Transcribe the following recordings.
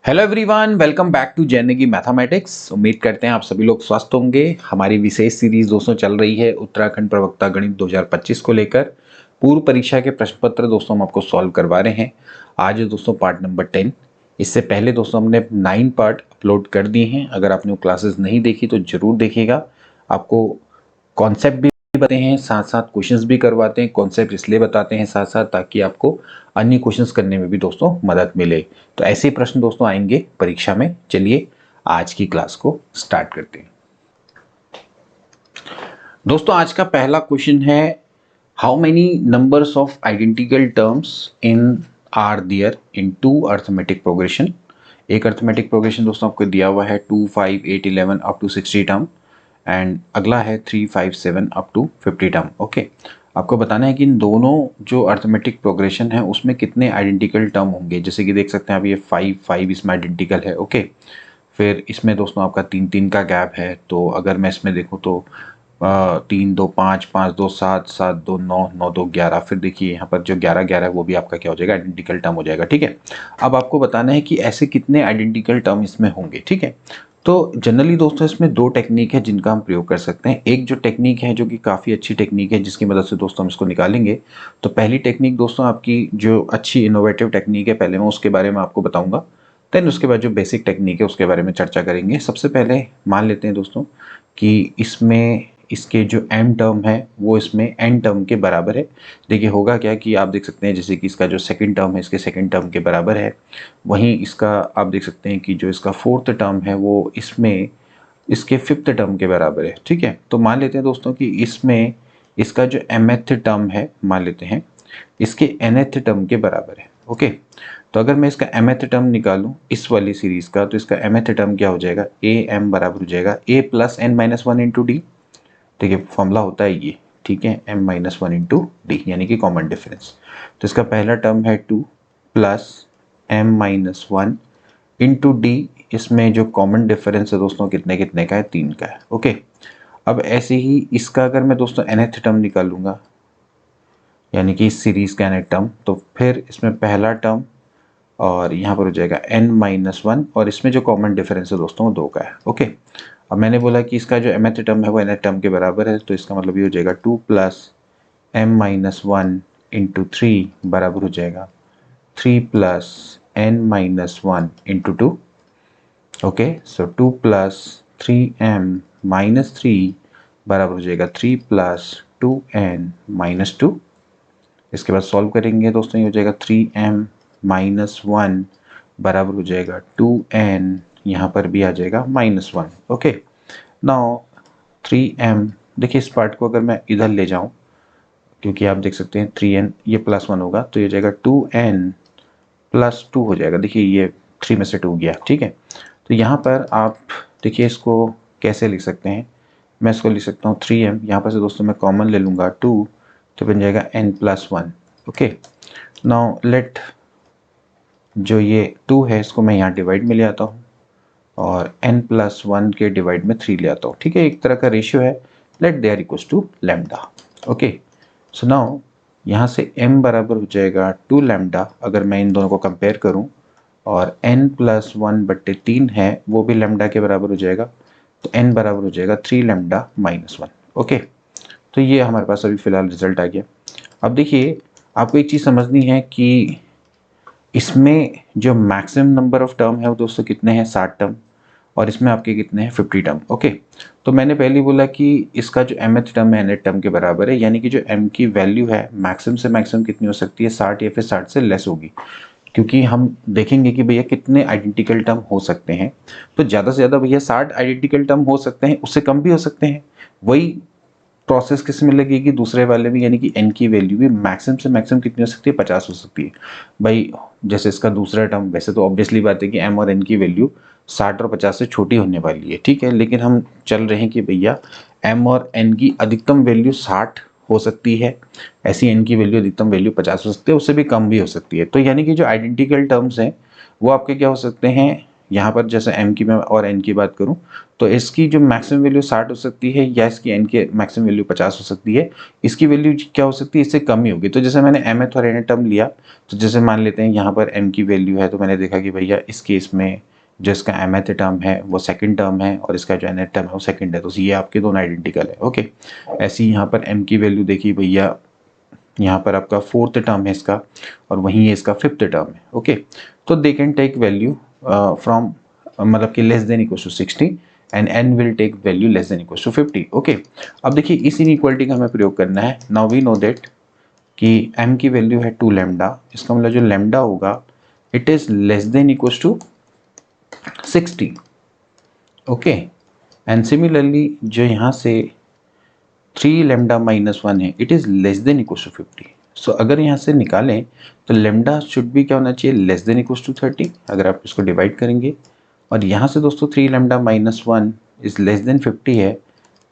Hello everyone, welcome back to जैनगी mathematics. उम्मीद करते हैं आप सभी लोग स्वस्थ होंगे। हमारी विशेष सीरीज दोस्तों चल रही है उत्तराखंड प्रवक्ता गणित 2025 को लेकर। पूर्व परीक्षा के प्रश्न पत्र दोस्तों हम आपको सॉल्व करवा रहे हैं। आज है दोस्तों पार्ट नंबर 10। इससे पहले दोस्तों हमने 9 पार्ट अपलोड कर दिए हैं। अगर आपने वो क्लासेस नहीं देखी तो जरूर देखिएगा। आपको कॉन्सेप्ट भी बताते हैं, साथ साथ क्वेश्चंस भी करवाते हैं। कॉन्सेप्ट इसलिए बताते हैं साथ साथ ताकि आपको अन्य क्वेश्चंस करने में भी दोस्तों मदद मिले। तो ऐसे प्रश्न दोस्तों आएंगे परीक्षा में। चलिए आज की क्लास को स्टार्ट करते हैं। दोस्तों आज का पहला क्वेश्चन है, how many numbers of identical terms in are there in two arithmetic progression. एक अर्थमेटिक प्रोग्रेशन दोस्तों आपको दिया हुआ है 2, 5, 8, 11 अप टू 60 टर्म एंड अगला है 3, 5, 7 अप टू 50 टर्म। ओके, आपको बताना है कि इन दोनों जो अर्थमेटिक प्रोग्रेशन है उसमें कितने आइडेंटिकल टर्म होंगे। जैसे कि देख सकते हैं आप ये 5, 5 इसमें आइडेंटिकल है। ओके, फिर इसमें दोस्तों आपका 3, 3 का गैप है। तो अगर मैं इसमें देखूँ तो 3, 2, 5, 5, 2, 7, 7, 2, 9, 9, 2, 11। फिर देखिए यहाँ पर जो 11, 11 है वो भी आपका क्या हो जाएगा, आइडेंटिकल टर्म हो जाएगा। ठीक है, अब आपको बताना है कि ऐसे कितने आइडेंटिकल टर्म इसमें होंगे। ठीक है, तो जनरली दोस्तों इसमें दो टेक्निक है जिनका हम प्रयोग कर सकते हैं। एक जो टेक्निक है जो कि काफ़ी अच्छी टेक्निक है जिसकी मदद से दोस्तों हम इसको निकालेंगे। तो पहली टेक्निक दोस्तों आपकी जो अच्छी इनोवेटिव टेक्निक है, पहले मैं उसके बारे में आपको बताऊंगा। देन उसके बाद जो बेसिक टेक्निक है उसके बारे में चर्चा करेंगे। सबसे पहले मान लेते हैं दोस्तों कि इसमें इसके जो m टर्म है वो इसमें n टर्म के बराबर है। देखिए होगा क्या कि आप देख सकते हैं जैसे कि इसका जो सेकंड टर्म है इसके सेकंड टर्म के बराबर है। वहीं इसका आप देख सकते हैं कि जो इसका फोर्थ टर्म है वो इसमें इसके फिफ्थ टर्म के बराबर है। ठीक है, तो मान लेते हैं दोस्तों कि इसमें इसका जो mth टर्म है मान लेते हैं इसके nth टर्म के बराबर है। ओके, तो अगर मैं इसका mth टर्म निकालूं इस वाली सीरीज का तो इसका mth टर्म क्या हो जाएगा, am बराबर हो जाएगा a plus n minus one into D. देखिए फॉर्मूला होता है ये, ठीक है, m minus one into D यानी कि कॉमन डिफरेंस। तो इसका पहला टर्म है 2 plus m minus one into D. इसमें जो कॉमन डिफरेंस है दोस्तों कितने कितने का है, 3 का है। ओके, अब ऐसे ही इसका अगर मैं दोस्तों nth टर्म निकालूंगा यानी कि इस सीरीज का nth टर्म, तो फिर इसमें पहला टर्म और यहाँ पर हो जाएगा n माइनस वन और इसमें जो कॉमन डिफरेंस है दोस्तों वो 2 का है। ओके, अब मैंने बोला कि इसका जो mth टर्म है वो nth टर्म के बराबर है। तो इसका मतलब ये हो जाएगा 2 plus m minus one into three बराबर हो जाएगा 3 plus n minus one into two. Okay, so 2 plus 3m minus three बराबर हो जाएगा 3 प्लस 2n माइनस टू। इसके बाद सॉल्व करेंगे दोस्तों, ये हो जाएगा 3m माइनस वन बराबर हो जाएगा 2n, यहाँ पर भी आ जाएगा minus one. Okay, now 3m, देखिए इस पार्ट को अगर मैं इधर ले जाऊं क्योंकि आप देख सकते हैं 3n ये प्लस वन होगा तो ये हो जाएगा 2n प्लस टू हो जाएगा। देखिए ये 3 में से 2 गया। ठीक है, तो यहाँ पर आप देखिए इसको कैसे लिख सकते हैं। मैं इसको लिख सकता हूँ 3m, यहाँ पर से दोस्तों मैं कॉमन ले लूँगा 2 तो बन जाएगा n plus one. Okay, now let जो ये 2 है इसको मैं यहाँ डिवाइड में ले आता हूँ और n प्लस वन के डिवाइड में 3 ले आता हूँ। ठीक है, एक तरह का रेशियो है। Let they are equals to lambda. Okay, so now यहाँ से m बराबर हो जाएगा 2 लैम्डा। अगर मैं इन दोनों को कंपेयर करूँ और n प्लस वन बट्टे 3 है वो भी लैम्डा के बराबर हो जाएगा तो n बराबर हो जाएगा 3 लैम्डा माइनस वन। ओके, तो ये हमारे पास अभी फिलहाल रिजल्ट आ गया। अब देखिए आपको एक चीज़ समझनी है कि इसमें जो मैक्सिमम नंबर ऑफ टर्म है वो दोस्तों कितने हैं, 60 टर्म, और इसमें आपके कितने हैं, 50 टर्म। ओके, तो मैंने पहले बोला कि इसका जो mth टर्म है nth टर्म के बराबर है, यानी कि जो m की वैल्यू है मैक्सिमम से मैक्सिमम कितनी हो सकती है, 60 या फिर 60 से लेस होगी। क्योंकि हम देखेंगे कि भैया कितने आइडेंटिकल टर्म हो सकते हैं, तो ज़्यादा से ज़्यादा भैया 60 आइडेंटिकल टर्म हो सकते हैं, उससे कम भी हो सकते हैं। वही प्रोसेस किस में लगेगी, दूसरे वाले में, यानी कि n की वैल्यू भी मैक्सिमम से मैक्सिमम कितनी हो सकती है, 50 हो सकती है। भाई जैसे इसका दूसरा टर्म, वैसे तो ऑब्वियसली बात है कि m और n की वैल्यू 60 और 50 से छोटी होने वाली है। ठीक है, लेकिन हम चल रहे हैं कि भैया m और n की अधिकतम वैल्यू 60 हो सकती है, ऐसी n की वैल्यू अधिकतम वैल्यू 50 हो सकती है, उससे भी कम भी हो सकती है। तो यानी कि जो आइडेंटिकल टर्म्स हैं वो आपके क्या हो सकते हैं, यहाँ पर जैसे m की मैं और n की बात करूँ तो इसकी जो मैक्सिमम वैल्यू 60 हो सकती है या इसकी n की मैक्सिमम वैल्यू 50 हो सकती है। इसकी वैल्यू क्या हो सकती है, इससे कम ही होगी। तो जैसे मैंने mth और nth टर्म लिया, तो जैसे मान लेते हैं यहाँ पर m की वैल्यू है, तो मैंने देखा कि भैया इस केस में जो इसका mth टर्म है वो सेकंड टर्म है और इसका जो nth टर्म है वो सेकंड है, तो ये आपके दोनों आइडेंटिकल है। ओके, ऐसे ही यहाँ पर m की वैल्यू देखिए भैया, यहाँ पर आपका फोर्थ टर्म है इसका और वहीं ये इसका फिफ्थ टर्म है। ओके, तो they can take value from मतलब कि less than equal to 60 and n will take value less than equal to 50। Okay, अब देखिए इस इनइक्वालिटी का हमें प्रयोग करना है। नाउ वी नो दैट कि m की वैल्यू है 2 लैम्डा, इसका मतलब जो लैम्डा होगा it is less than equal to 60। Okay, and similarly जो यहाँ से 3 लैम्डा माइनस 1 है it is less than equal to 50। So अगर यहाँ से निकालें तो लैम्डा शुड भी क्या होना चाहिए, लेस देन इक्वल टू 30। अगर आप इसको डिवाइड करेंगे और यहाँ से दोस्तों 3 lambda minus 1 is less than 50 है,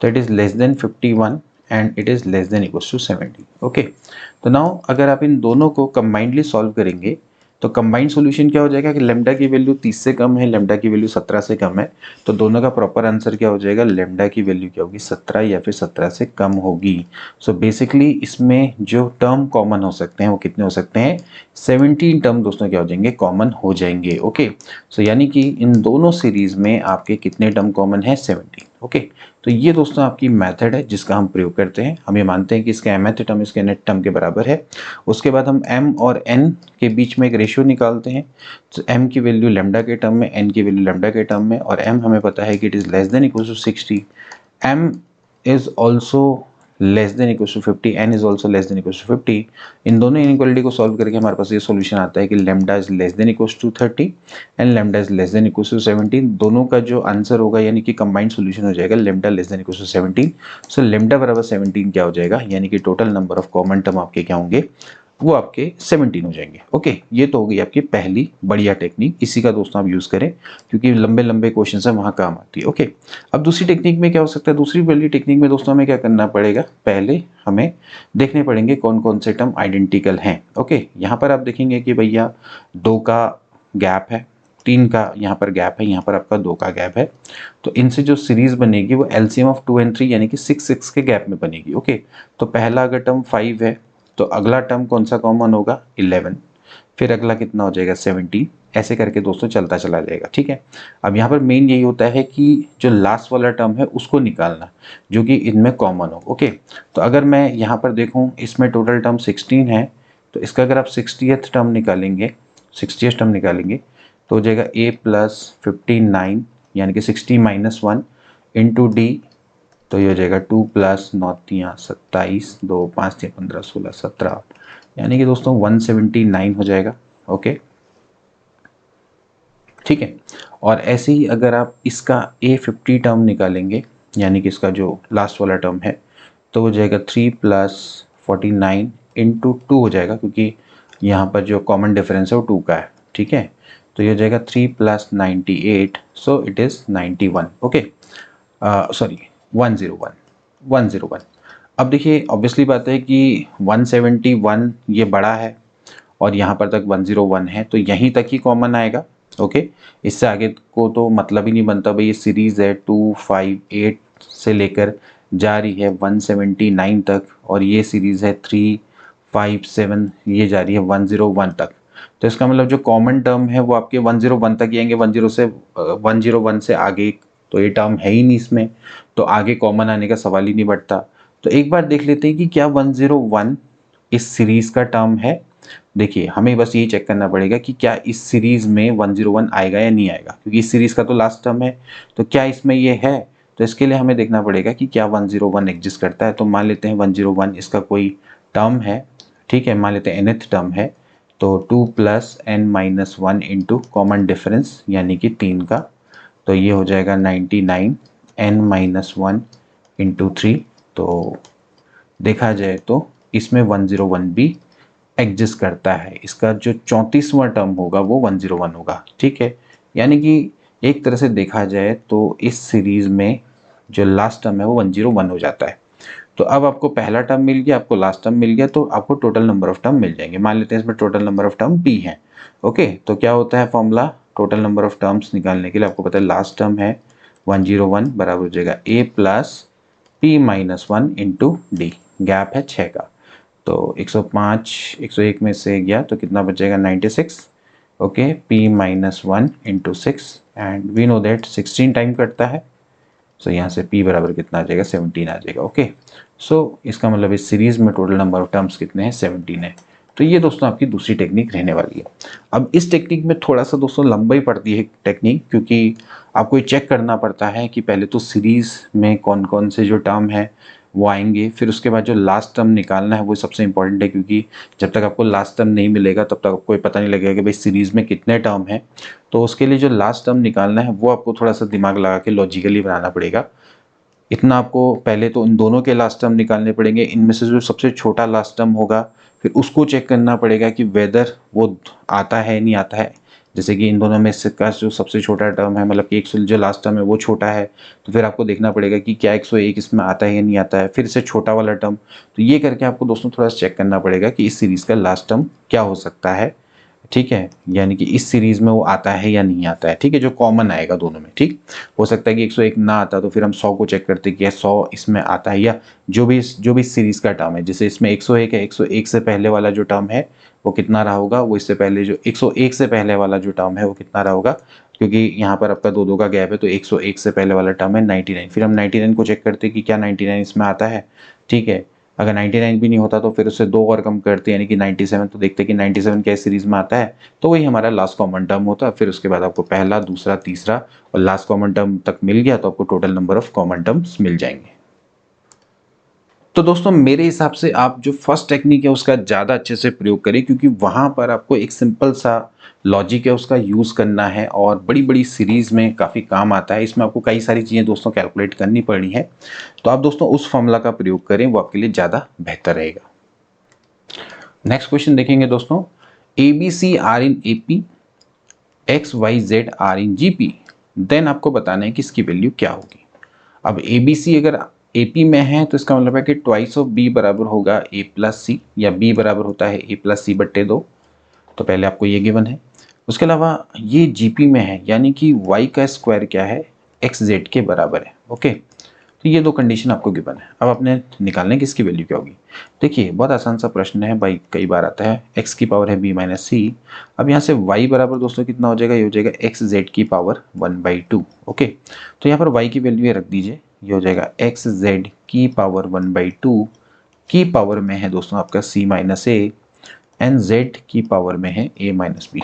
तो it is less than 51 and it is less than equal to 70। Okay, तो नाउ अगर आप इन दोनों को कंबाइंडली सॉल्व करेंगे तो कंबाइंड सॉल्यूशन क्या हो जाएगा कि लैम्डा की वैल्यू 30 से कम है, लैम्डा की वैल्यू 17 से कम है, तो दोनों का प्रॉपर आंसर क्या हो जाएगा, लैम्डा की वैल्यू क्या होगी, 17 या फिर 17 से कम होगी। सो बेसिकली इसमें जो टर्म कॉमन हो सकते हैं वो कितने हो सकते हैं, 17 टर्म दोस्तों क्या हो जाएंगे, कॉमन हो जाएंगे। ओके, सो यानी कि इन दोनों सीरीज में आपके कितने टर्म कॉमन है, 17। ओके, तो ये दोस्तों आपकी मेथड है जिसका हम प्रयोग करते हैं। हम ये मानते हैं कि इसका mth टर्म इसके nth टर्म के बराबर है। उसके बाद हम m और n के बीच में एक रेशियो निकालते हैं। तो m की वैल्यू लैम्डा के टर्म में, n की वैल्यू लैम्डा के टर्म में, और m हमें पता है कि it is less than equal to 60, m is also less than equal to 50, n is also less than equal to 50। इन दोनों इनइक्वालिटी को सॉल्व करके हमारे पास ये सॉल्यूशन आता है कि lambda is less than equal to 30 and lambda is less than equal to 17। दोनों का जो आंसर होगा यानी कि कंबाइंड सॉल्यूशन हो जाएगा lambda less than equal to 17। So lambda बराबर 17 क्या हो जाएगा, यानी कि total number of common term आपके क्या होंगे, वो आपके 17 हो जाएंगे। ओके, ये तो हो गई आपकी पहली बढ़िया टेक्निक, इसी का दोस्तों आप यूज करें क्योंकि लंबे लंबे क्वेश्चन है वहां काम आती है। ओके, अब दूसरी टेक्निक में क्या हो सकता है, दूसरी वाली टेक्निक में दोस्तों हमें क्या करना पड़ेगा, पहले हमें देखने पड़ेंगे कौन कौन से टर्म आइडेंटिकल हैं। ओके, यहाँ पर आप देखेंगे कि भैया 2 का गैप है, 3 का यहाँ पर गैप है, यहाँ पर आपका 2 का गैप है, तो इनसे जो सीरीज बनेगी वो एलसीएम ऑफ 2 and 3 यानी कि 6 के गैप में बनेगी। ओके, तो पहला अगर टर्म 5 है तो अगला टर्म कौन सा कॉमन होगा, 11, फिर अगला कितना हो जाएगा 17, ऐसे करके दोस्तों चलता चला जाएगा। ठीक है, अब यहाँ पर मेन यही होता है कि जो लास्ट वाला टर्म है उसको निकालना जो कि इनमें कॉमन हो। ओके, तो अगर मैं यहाँ पर देखूँ इसमें टोटल टर्म 16 है, तो इसका अगर आप 60th टर्म निकालेंगे, 60th टर्म निकालेंगे तो हो जाएगा a प्लस 59 यानी कि 60 माइनस 1 इंटू डी, तो ये हो जाएगा 2 प्लस 9 3 27 2 5 3 15 16 17 यानी कि दोस्तों 179 हो जाएगा। ओके, ठीक है, और ऐसे ही अगर आप इसका A50 टर्म निकालेंगे यानी कि इसका जो लास्ट वाला टर्म है तो हो जाएगा 3 प्लस 49 इंटू 2 हो जाएगा क्योंकि यहाँ पर जो कॉमन डिफरेंस है वो 2 का है। ठीक है, तो ये हो जाएगा 3 plus 98, so it is 91। Okay, sorry 101। अब देखिए ऑब्वियसली बात है कि 171 ये बड़ा है और यहाँ पर तक 101 है, तो यहीं तक ही कॉमन आएगा। ओके, इससे आगे को तो मतलब ही नहीं बनता भाई, ये सीरीज़ है 258 से लेकर जा रही है 179 तक, और ये सीरीज़ है 357 ये जा रही है 101 तक। तो इसका मतलब जो कॉमन टर्म है वो आपके 101 तक ही आएंगे, 101 से आगे तो ये टर्म है ही नहीं इसमें, तो आगे कॉमन आने का सवाल ही नहीं बढ़ता। तो एक बार देख लेते हैं कि क्या 101 इस सीरीज का टर्म है। देखिए हमें बस यही चेक करना पड़ेगा कि क्या इस सीरीज में 101 आएगा या नहीं आएगा, क्योंकि इस सीरीज का तो लास्ट टर्म है, तो क्या इसमें ये है। तो इसके लिए हमें देखना पड़ेगा कि क्या 101 एग्जिस्ट करता है। तो मान लेते हैं 101 इसका कोई टर्म है। ठीक है, मान लेते हैं nth टर्म है, तो 2 plus n minus 1 into common difference यानी कि 3 का, तो ये हो जाएगा 99 n माइनस 1 इंटू 3। तो देखा जाए तो इसमें 101 भी एग्जिस्ट करता है। इसका जो 34वां टर्म होगा वो 101 होगा। ठीक है, यानी कि एक तरह से देखा जाए तो इस सीरीज में जो लास्ट टर्म है वो 101 हो जाता है। तो अब आपको पहला टर्म मिल गया, आपको लास्ट टर्म मिल गया, तो आपको टोटल नंबर ऑफ टर्म मिल जाएंगे। मान लेते हैं इसमें total number of term p है। ओके, तो क्या होता है formula, total number of terms निकालने के लिए आपको पता है लास्ट टर्म है 101 बराबर हो जाएगा a plus p minus 1 into D, gap है 6 का। तो 105 101 में से गया तो कितना बचेगा 96, okay, p minus 1 into 6 and we know that 16 time कटता है, सो यहाँ से p बराबर कितना आ जाएगा 17 आ जाएगा, ओके। सो इसका मतलब इस सीरीज में टोटल नंबर ऑफ टर्म्स कितने हैं 17 है। तो ये दोस्तों आपकी दूसरी टेक्निक रहने वाली है। अब इस टेक्निक में थोड़ा सा दोस्तों लंबाई पड़ती है टेक्निक, क्योंकि आपको ये चेक करना पड़ता है कि पहले तो सीरीज में कौन कौन से जो टर्म है वो आएंगे, फिर उसके बाद जो लास्ट टर्म निकालना है वो सबसे इंपॉर्टेंट है, क्योंकि जब तक आपको लास्ट टर्म नहीं मिलेगा तब तक आपको पता नहीं लगेगा कि भाई सीरीज में कितने टर्म हैं। तो उसके लिए जो लास्ट टर्म निकालना है वो आपको थोड़ा सा दिमाग लगा के लॉजिकली बनाना पड़ेगा। इतना आपको पहले तो इन दोनों के लास्ट टर्म निकालने पड़ेंगे, इनमें से जो सबसे छोटा लास्ट टर्म होगा फिर उसको चेक करना पड़ेगा कि वेदर वो आता है नहीं आता है। जैसे कि इन दोनों में से का जो सबसे छोटा टर्म है, मतलब कि 100 जो लास्ट टर्म है वो छोटा है, तो फिर आपको देखना पड़ेगा कि क्या 101 इसमें आता है या नहीं आता है, फिर से छोटा वाला टर्म। तो ये करके आपको दोस्तों थोड़ा सा चेक करना पड़ेगा कि इस सीरीज़ का लास्ट टर्म क्या हो सकता है, ठीक है, यानी कि इस सीरीज में वो आता है या नहीं आता है, ठीक है, जो कॉमन आएगा दोनों में। ठीक, हो सकता है कि 101 ना आता तो फिर हम 100 को चेक करते कि 100 इसमें आता है, या जो भी इस सीरीज का टर्म है, जैसे इसमें 101 है, 101 से पहले वाला जो टर्म है वो कितना रहा होगा, वो इससे पहले जो 101 से पहले वाला जो टर्म है वो कितना रहा होगा, क्योंकि यहाँ पर आपका 2 का गैप है, तो 101 से पहले वाला टर्म है 99, फिर हम 99 को चेक करते कि क्या 99 इसमें आता है। ठीक है, अगर 99 भी नहीं होता तो फिर उससे 2 और कम करते यानी कि 97, तो देखते कि 97 क्या सीरीज में आता है, तो वही हमारा लास्ट कॉमन टर्म होता है। फिर उसके बाद आपको पहला, दूसरा, तीसरा और लास्ट कॉमन टर्म तक मिल गया तो आपको total number of common terms मिल जाएंगे। तो दोस्तों मेरे हिसाब से आप जो फर्स्ट टेक्निक है उसका ज़्यादा अच्छे से प्रयोग करें, क्योंकि वहाँ पर आपको एक सिंपल सा लॉजिक है उसका यूज़ करना है और बड़ी बड़ी सीरीज़ में काफ़ी काम आता है। इसमें आपको कई सारी चीज़ें दोस्तों कैलकुलेट करनी पड़नी है, तो आप दोस्तों उस फॉर्मूला का प्रयोग करें, वो आपके लिए ज़्यादा बेहतर रहेगा। नेक्स्ट क्वेश्चन देखेंगे दोस्तों, ABC are in AP, XYZ are in GP, then आपको बताना है कि इसकी वैल्यू क्या होगी। अब ABC अगर AP में है तो इसका मतलब है कि ट्वाइस ऑफ B बराबर होगा A प्लस सी, या B बराबर होता है A प्लस सी बट्टे 2, तो पहले आपको ये गिवन है। उसके अलावा ये GP में है, यानी कि Y का स्क्वायर क्या है, XZ के बराबर है, ओके। तो ये दो कंडीशन आपको गिवन है। अब आपने निकालना है कि इसकी वैल्यू क्या होगी। देखिए बहुत आसान सा प्रश्न है भाई, कई बार आता है, x की पावर है b माइनस सी। अब यहाँ से y बराबर दोस्तों कितना हो जाएगा, ये हो जाएगा xz की पावर 1/2, ओके। तो यहाँ पर y की वैल्यू रख दीजिए, ये हो जाएगा xz की पावर 1/2 की पावर में है दोस्तों आपका c minus A, and z की पावर में है a माइनस बी,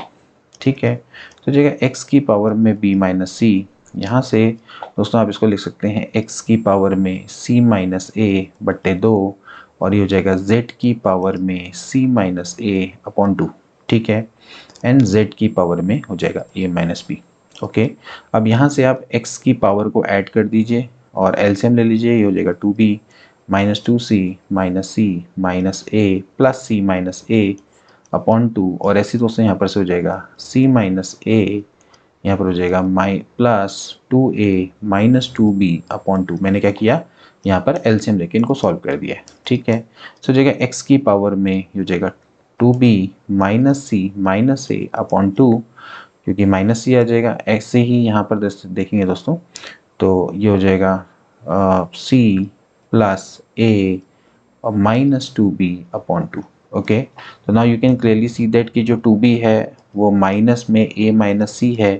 ठीक है। तो हो जाएगा x की पावर में b माइनस सी, यहाँ से दोस्तों आप इसको लिख सकते हैं x की पावर में c माइनस ए बट्टे 2, और ये हो जाएगा z की पावर में c माइनस ए अपॉन 2, ठीक है, एंड z की पावर में हो जाएगा a माइनस बी, ओके। अब यहाँ से आप x की पावर को ऐड कर दीजिए और एलसीएम ले लीजिए, ये हो जाएगा 2b minus 2c minus c minus a plus c minus a upon 2, और ऐसे दोस्तों यहाँ पर से हो जाएगा c माइनस a, यहाँ पर हो जाएगा plus 2a minus 2b upon 2। मैंने क्या किया, यहाँ पर एलसीएम लेके इनको सॉल्व कर दिया है, ठीक है। सो हो जाएगा x की पावर में ये हो जाएगा 2b माइनस सी माइनस ए अपॉन 2, क्योंकि माइनस सी आ जाएगा, ऐसे ही यहाँ पर देखेंगे दोस्तों तो ये हो जाएगा c प्लस a और माइनस 2b अपॉन 2, ओके। तो now you can clearly see that कि जो 2b है वो माइनस में a माइनस सी है,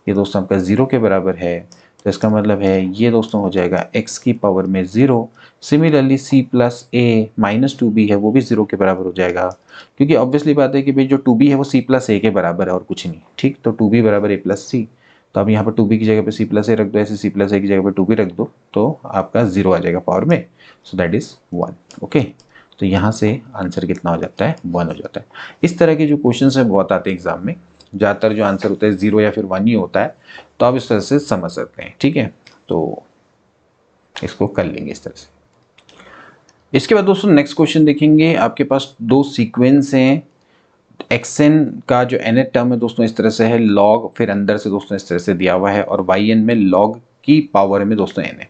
ये दोस्तों आपका 0 के बराबर है, तो इसका मतलब है ये दोस्तों हो जाएगा x की पावर में 0। Similarly c plus a minus 2b है वो भी 0 के बराबर हो जाएगा, क्योंकि ऑब्वियसली बात है कि भाई जो 2b है वो c प्लस a के बराबर है और कुछ नहीं, ठीक। तो 2b बराबर a प्लस सी, तो अब यहाँ पर 2b की जगह पे c प्लस a रख दो, ऐसे c प्लस a की जगह पे 2b रख दो, तो आपका 0 आ जाएगा पावर में, सो दैट इज 1, ओके। तो यहाँ से आंसर कितना हो जाता है, 1 हो जाता है। इस तरह के जो क्वेश्चन है बहुत आते हैं एग्जाम में, ज़्यादातर जो आंसर होता है 0 या फिर 1 ही होता है, तो आप इस तरह से समझ सकते हैं, ठीक है। तो इसको कर लेंगे इस तरह से। इसके बाद दोस्तों नेक्स्ट क्वेश्चन देखेंगे, आपके पास दो सीक्वेंस हैं, xn का जो nth टर्म है दोस्तों इस तरह से है log, फिर अंदर से दोस्तों इस तरह से दिया हुआ है, और yn में log की पावर में दोस्तों n है,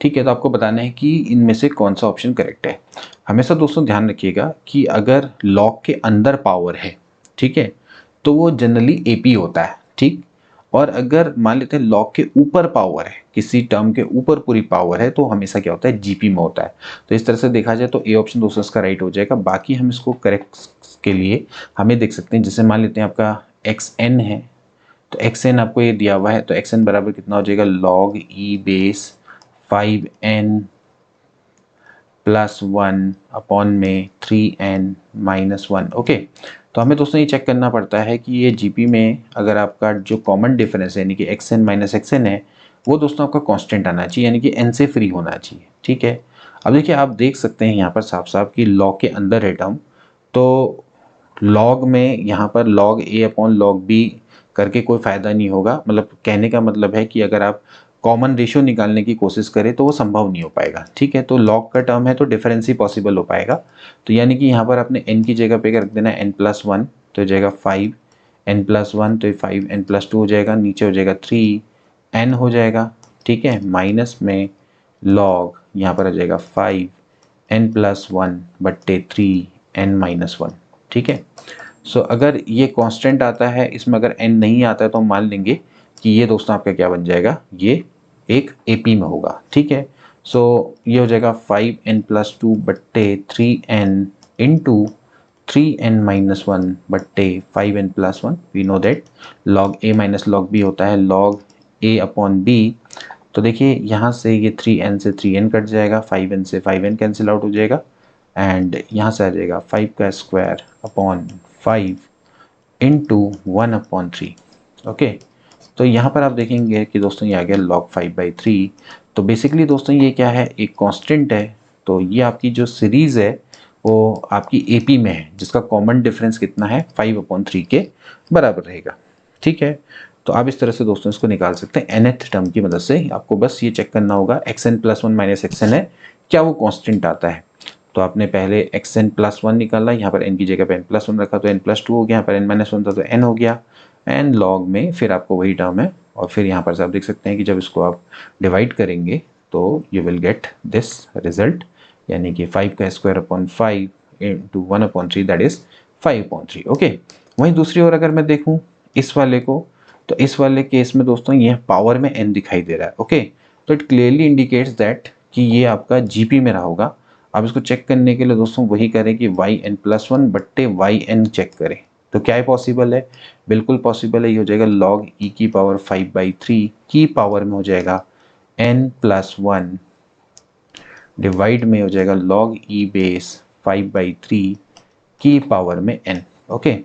ठीक है। तो आपको बताना है कि इनमें से कौन सा ऑप्शन करेक्ट है। हमेशा दोस्तों ध्यान रखिएगा कि अगर log के अंदर पावर है, ठीक है, तो वो जनरली AP होता है, ठीक। और अगर मान लेते हैं लॉग के ऊपर पावर है, किसी टर्म के ऊपर पूरी पावर है, तो हमेशा क्या होता है, जीपी में होता है। तो इस तरह से देखा जाए तो ए ऑप्शन दोस्तों इसका राइट हो जाएगा। बाकी हम इसको करेक्ट के लिए हमें देख सकते हैं, जैसे मान लेते हैं आपका एक्स एन है, तो एक्स एन आपको ये दिया हुआ है, तो एक्स एन बराबर कितना हो जाएगा, लॉग ई बेस 5n प्लस 1 अपॉन में 3n माइनस 1। ओके, तो हमें दोस्तों ये चेक करना पड़ता है कि ये जीपी में अगर आपका जो कॉमन डिफरेंस है यानी कि x n minus x n है, वो दोस्तों आपका कांस्टेंट आना चाहिए, यानी कि एन से फ्री होना चाहिए। ठीक है, अब देखिए आप देख सकते हैं यहाँ पर साफ साफ कि लॉग के अंदर है टर्म, तो लॉग में यहाँ पर लॉग ए अपॉन लॉग बी करके कोई फ़ायदा नहीं होगा। मतलब कहने का मतलब है कि अगर आप कॉमन रेशियो निकालने की कोशिश करें तो वो संभव नहीं हो पाएगा। ठीक है, तो लॉग का टर्म है तो डिफरेंस ही पॉसिबल हो पाएगा। तो यानी कि यहाँ पर आपने n की जगह पे रख देना है n+1, तो हो जाएगा 5, n+1 तो 5, n+2 हो जाएगा, नीचे हो जाएगा 3n हो जाएगा। ठीक है, माइनस में लॉग यहाँ पर आ जाएगा 5 n+1 बट्टे 3n-1। ठीक है, सो अगर ये कांस्टेंट आता है, इसमें अगर n नहीं आता है तो हम मान लेंगे कि ये दोस्तों आपका क्या बन जाएगा, ये एक एपी में होगा। ठीक है, सो ये हो जाएगा 5n+2 बट्टे 3n इंटू 3n-1 बट्टे 5n+1। We know that log a minus log b होता है लॉग a अपॉन b। तो देखिए यहाँ से ये 3n से 3n कट जाएगा, 5n से 5n कैंसिल आउट हो जाएगा, एंड यहाँ से आ जाएगा 5 का स्क्वायर अपॉन 5 इंटू 1/3। ओके, तो यहाँ पर आप देखेंगे कि दोस्तों ये आ गया log 5/3। तो बेसिकली दोस्तों ये क्या है, एक कांस्टेंट है। तो ये आपकी जो सीरीज है वो आपकी एपी में है, जिसका कॉमन डिफरेंस कितना है, 5/3 के बराबर रहेगा। ठीक है, तो आप इस तरह से दोस्तों इसको निकाल सकते हैं nth टर्म की मदद से। आपको बस ये चेक करना होगा xn+1 माइनस xn है, क्या वो कांस्टेंट आता है। तो आपने पहले xn+1 निकाला, यहाँ पर n की जगह पे n+1 रखा तो n+2 हो गया, यहाँ पर n-1 था तो n हो गया, एंड लॉग में फिर आपको वही टर्म है, और फिर यहाँ पर से आप देख सकते हैं कि जब इसको आप डिवाइड करेंगे तो you will get this result, यानी कि 5 का square upon 5 into 1/3 that is 5/3। Okay, वहीं दूसरी ओर अगर मैं देखूँ इस वाले को, तो इस वाले केस में दोस्तों ये पावर में n दिखाई दे रहा है। ओके, तो इट क्लियरली इंडिकेट्स दैट कि ये आपका जीपी में रहा होगा। अब इसको चेक करने के लिए दोस्तों वही करें कि yn+1 बट्टे yn चेक करें, तो क्या है, पॉसिबल है, बिल्कुल पॉसिबल है। ये हो जाएगा log e की पावर 5/3 की पावर में हो जाएगा n+1 डिवाइड में हो जाएगा log e बेस 5/3 की पावर में n। ओके,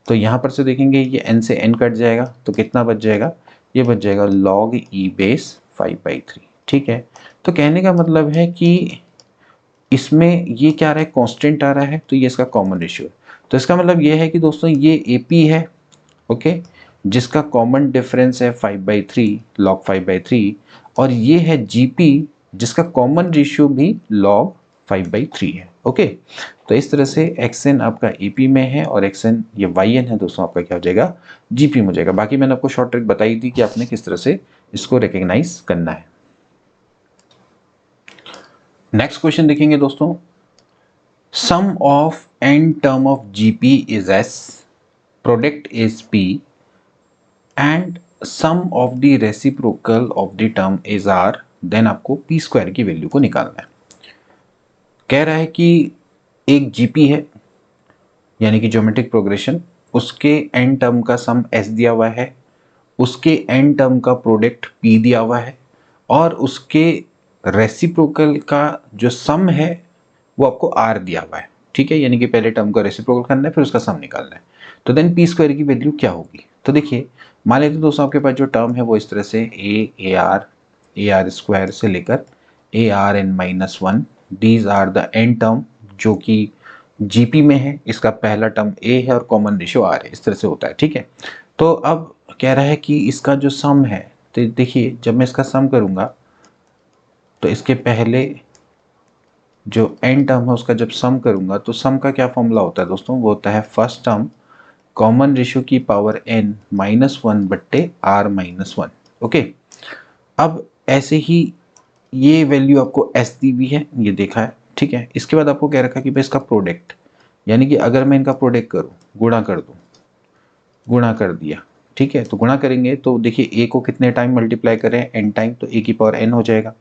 तो यहाँ पर से देखेंगे ये n से n कट जाएगा तो कितना बच जाएगा, ये बच जाएगा log e बेस 5/3। ठीक है, तो कहने का मतलब है कि इसमें ये क्या आ रहा है, कांस्टेंट आ रहा है, तो ये इसका कॉमन रेशियो है। तो इसका मतलब ये है कि दोस्तों ये एपी है, ओके, जिसका कॉमन डिफरेंस है 5/3 log 5/3, और ये है जीपी जिसका कॉमन रेशियो भी log 5/3 है। ओके, तो इस तरह से xn आपका एपी में है और xn ये yn है दोस्तों आपका क्या हो जाएगा, जीपी में हो जाएगा। बाकी मैंने आपको शॉर्ट ट्रिक बताई थी कि आपने किस तरह से इसको रिकॉग्नाइज करना है। नेक्स्ट क्वेश्चन देखेंगे दोस्तों, sum of n term of GP is s, product is p, and sum of the reciprocal of the term is r, then आपको p स्क्वायर की वैल्यू को निकालना है। कह रहा है कि एक जीपी है यानी कि ज्योमेट्रिक प्रोग्रेशन, उसके n टर्म का सम s दिया हुआ है, उसके n टर्म का प्रोडक्ट p दिया हुआ है, और उसके रेसिप्रोकल का जो सम है वो आपको r दिया हुआ है। ठीक है, यानी कि पहले टर्म को रेसिप्रोकल करना है फिर उसका सम निकालना है। तो देन p स्क्वायर की वैल्यू क्या होगी, तो देखिए मान लेते दोस्तों आपके पास जो टर्म है वो इस तरह से a r स्क्वायर से लेकर arn-1, these are the n term जो कि जीपी में है, इसका पहला टर्म a है और कॉमन रेशियो r है, इस तरह से होता है। ठीक है, तो अब कह रहा है कि इसका जो सम है, तो देखिए जब मैं इसका सम करूंगा तो इसके पहले जो n टर्म है उसका जब सम करूंगा तो सम का क्या फॉर्मूला होता है दोस्तों, वो होता है फर्स्ट टर्म कॉमन रेशियो की पावर n-1 बट्टे r-1। ओके, अब ऐसे ही ये वैल्यू आपको s दी हुई है, ये देखा है। ठीक है, इसके बाद आपको कह रखा कि भाई इसका प्रोडक्ट, यानी कि अगर मैं इनका प्रोडक्ट करूं, गुणा कर दूं, गुणा कर दिया ठीक है, तो गुणा करेंगे तो देखिए a को कितने टाइम मल्टीप्लाई करें, n टाइम, तो a की पावर n हो जाएगा।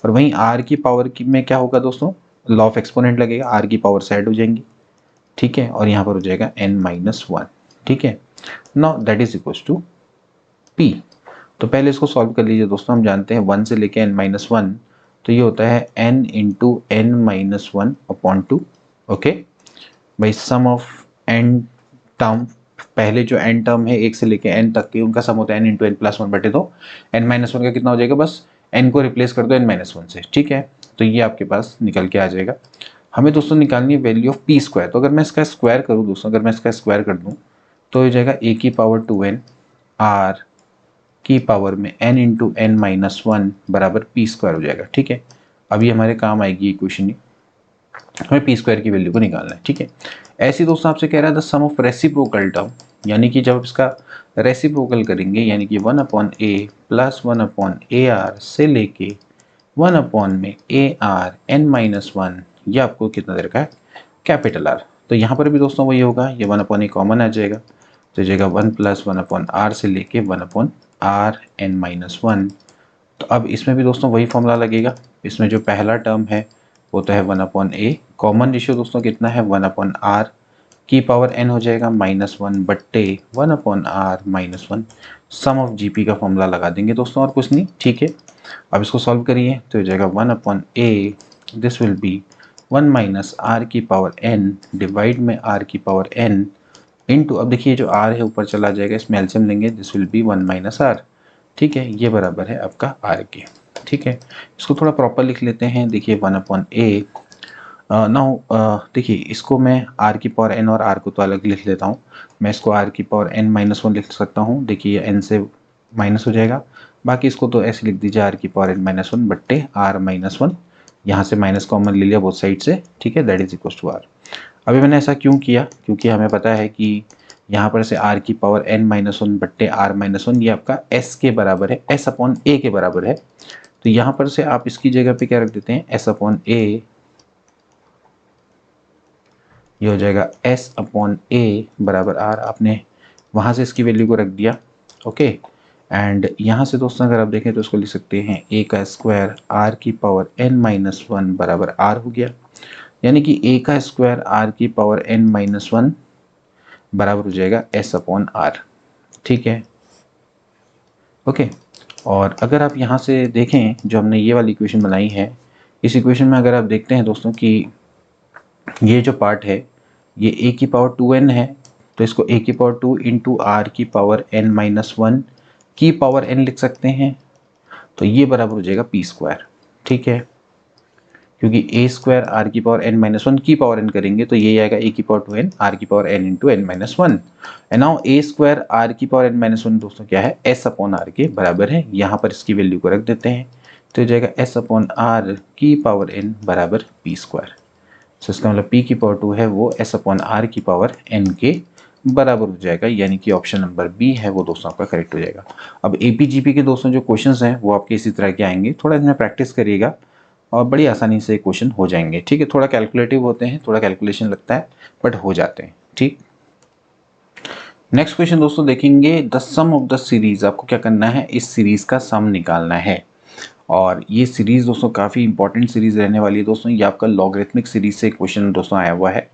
और वहीं r की पावर की में क्या होगा दोस्तों, लॉ ऑफ एक्सपोनेंट लगेगा, r की पावर साइड हो जाएंगी, ठीक है, और यहाँ पर हो जाएगा n-1, ठीक है। Now that is equal to p। तो पहले इसको सॉल्व कर लीजिए दोस्तों, हम जानते हैं 1 से लेके n-1, तो ये होता है n into n-1 upon 2, okay. भाई सम ऑफ n टर्म, पहले जो n टर्म है 1 से लेके n तक के, उनका सम होता है n इंटू n+1 बटे 2। n-1 का कितना हो जाएगा, बस n को रिप्लेस कर दो n-1 से, ठीक है। तो ये आपके पास निकल के आ जाएगा। हमें दोस्तों निकालनी है वैल्यू ऑफ पी स्क्वायर। तो अगर मैं इसका स्क्वायर करूँ दोस्तों, अगर मैं इसका स्क्वायर कर दूँ तो हो जाएगा a की पावर 2n r की पावर में n इंटू n-1 बराबर पी स्क्वायर हो जाएगा, ठीक है। अभी हमारे काम आएगी इक्वेशन, हमें पी स्क्वायर की वैल्यू को निकालना है, ठीक है। ऐसे दोस्तों आपसे कह रहा है the sum of reciprocal term, यानी कि जब इसका रेसिप्रोकल करेंगे, यानी कि 1/a प्लस 1/ar से लेके 1 में ar n-1, ये आपको कितना दे रखा है, कैपिटल R। तो यहाँ पर भी दोस्तों वही होगा, ये 1/a कॉमन आ जाएगा, तो जाएगा 1 प्लस 1/r से लेके 1/r n-1। तो अब इसमें भी दोस्तों वही फॉर्मूला लगेगा। इसमें जो पहला टर्म है वो तो है 1/a, कॉमन रेशियो दोस्तों कितना है 1/r की पावर n हो जाएगा -1 बट्टे 1/r-1, सम ऑफ जीपी का फॉर्मूला लगा देंगे दोस्तों, और कुछ नहीं, ठीक है। अब इसको सॉल्व करिए तो हो जाएगा 1/a, this will B 1 minus r की पावर n डिवाइड में r की पावर n इंटू, अब देखिए जो r है ऊपर चला जाएगा, इसमें एलसीएम लेंगे, this will B 1 minus r, ठीक है। ये बराबर है आपका r के, ठीक है। इसको थोड़ा प्रॉपर लिख लेते हैं, देखिए 1/a। नाउ देखिए इसको मैं r की पावर n और r को तो अलग लिख लेता हूँ। मैं इसको r की पावर n-1 लिख सकता हूँ, देखिए n से माइनस हो जाएगा, बाकी इसको तो ऐसे लिख दीजिए r की पावर n-1 बट्टे r-1, यहाँ से माइनस कॉमन ले लिया बोथ साइड से, ठीक है, that is equal to r। अभी मैंने ऐसा क्यों किया, क्योंकि हमें पता है कि यहाँ पर से r की पावर n-1 बट्टे r-1 ये आपका s के बराबर है, s अपॉन a के बराबर है। तो यहाँ पर से आप इसकी जगह पे क्या रख देते हैं, s अपॉन a, ये हो जाएगा s अपॉन a बराबर r, आपने वहाँ से इसकी वैल्यू को रख दिया, ओके। एंड यहाँ से दोस्तों अगर आप देखें तो इसको लिख सकते हैं a का स्क्वायर r की पावर n-1 बराबर r हो गया, यानी कि a का स्क्वायर r की पावर n-1 बराबर हो जाएगा s अपॉन r, ठीक है, ओके। और अगर आप यहाँ से देखें जो हमने ये वाली इक्वेशन बनाई है, इस इक्वेशन में अगर आप देखते हैं दोस्तों कि ये जो पार्ट है ये a की पावर 2n है, तो इसको a की पावर 2 इंटू r की पावर n-1 की पावर n लिख सकते हैं, तो ये बराबर हो जाएगा पी स्क्वायर, ठीक है। क्योंकि a स्क्वायर r की पावर n-1 की पावर n करेंगे तो ये आएगा a की पावर 2n r की power n into n-1, and now a square r की पावर n-1 दोस्तों क्या है, s अपॉन r के बराबर है। यहाँ पर इसकी वैल्यू को रख देते हैं, तो हो जाएगा s अपॉन r की पावर n बराबर p स्क्वायर। तो इसका मतलब p की पावर 2 है वो s अपॉन r की पावर n के बराबर हो जाएगा, यानी कि ऑप्शन नंबर बी है वो दोस्तों आपका करेक्ट हो जाएगा। अब एपीजीपी के दोस्तों जो क्वेश्चंस हैं वो आपके इसी तरह के आएंगे, थोड़ा इसमें प्रैक्टिस करिएगा और बड़ी आसानी से क्वेश्चन हो जाएंगे, ठीक है। थोड़ा कैलकुलेटिव होते हैं, थोड़ा कैलकुलेशन लगता है, बट हो जाते हैं, ठीक। नेक्स्ट क्वेश्चन दोस्तों देखेंगे, the sum of the series, आपको क्या करना है, इस सीरीज का सम निकालना है। और ये सीरीज दोस्तों काफ़ी इंपॉर्टेंट सीरीज रहने वाली है दोस्तों, ये आपका लॉगरिथमिक सीरीज से क्वेश्चन दोस्तों आया हुआ है।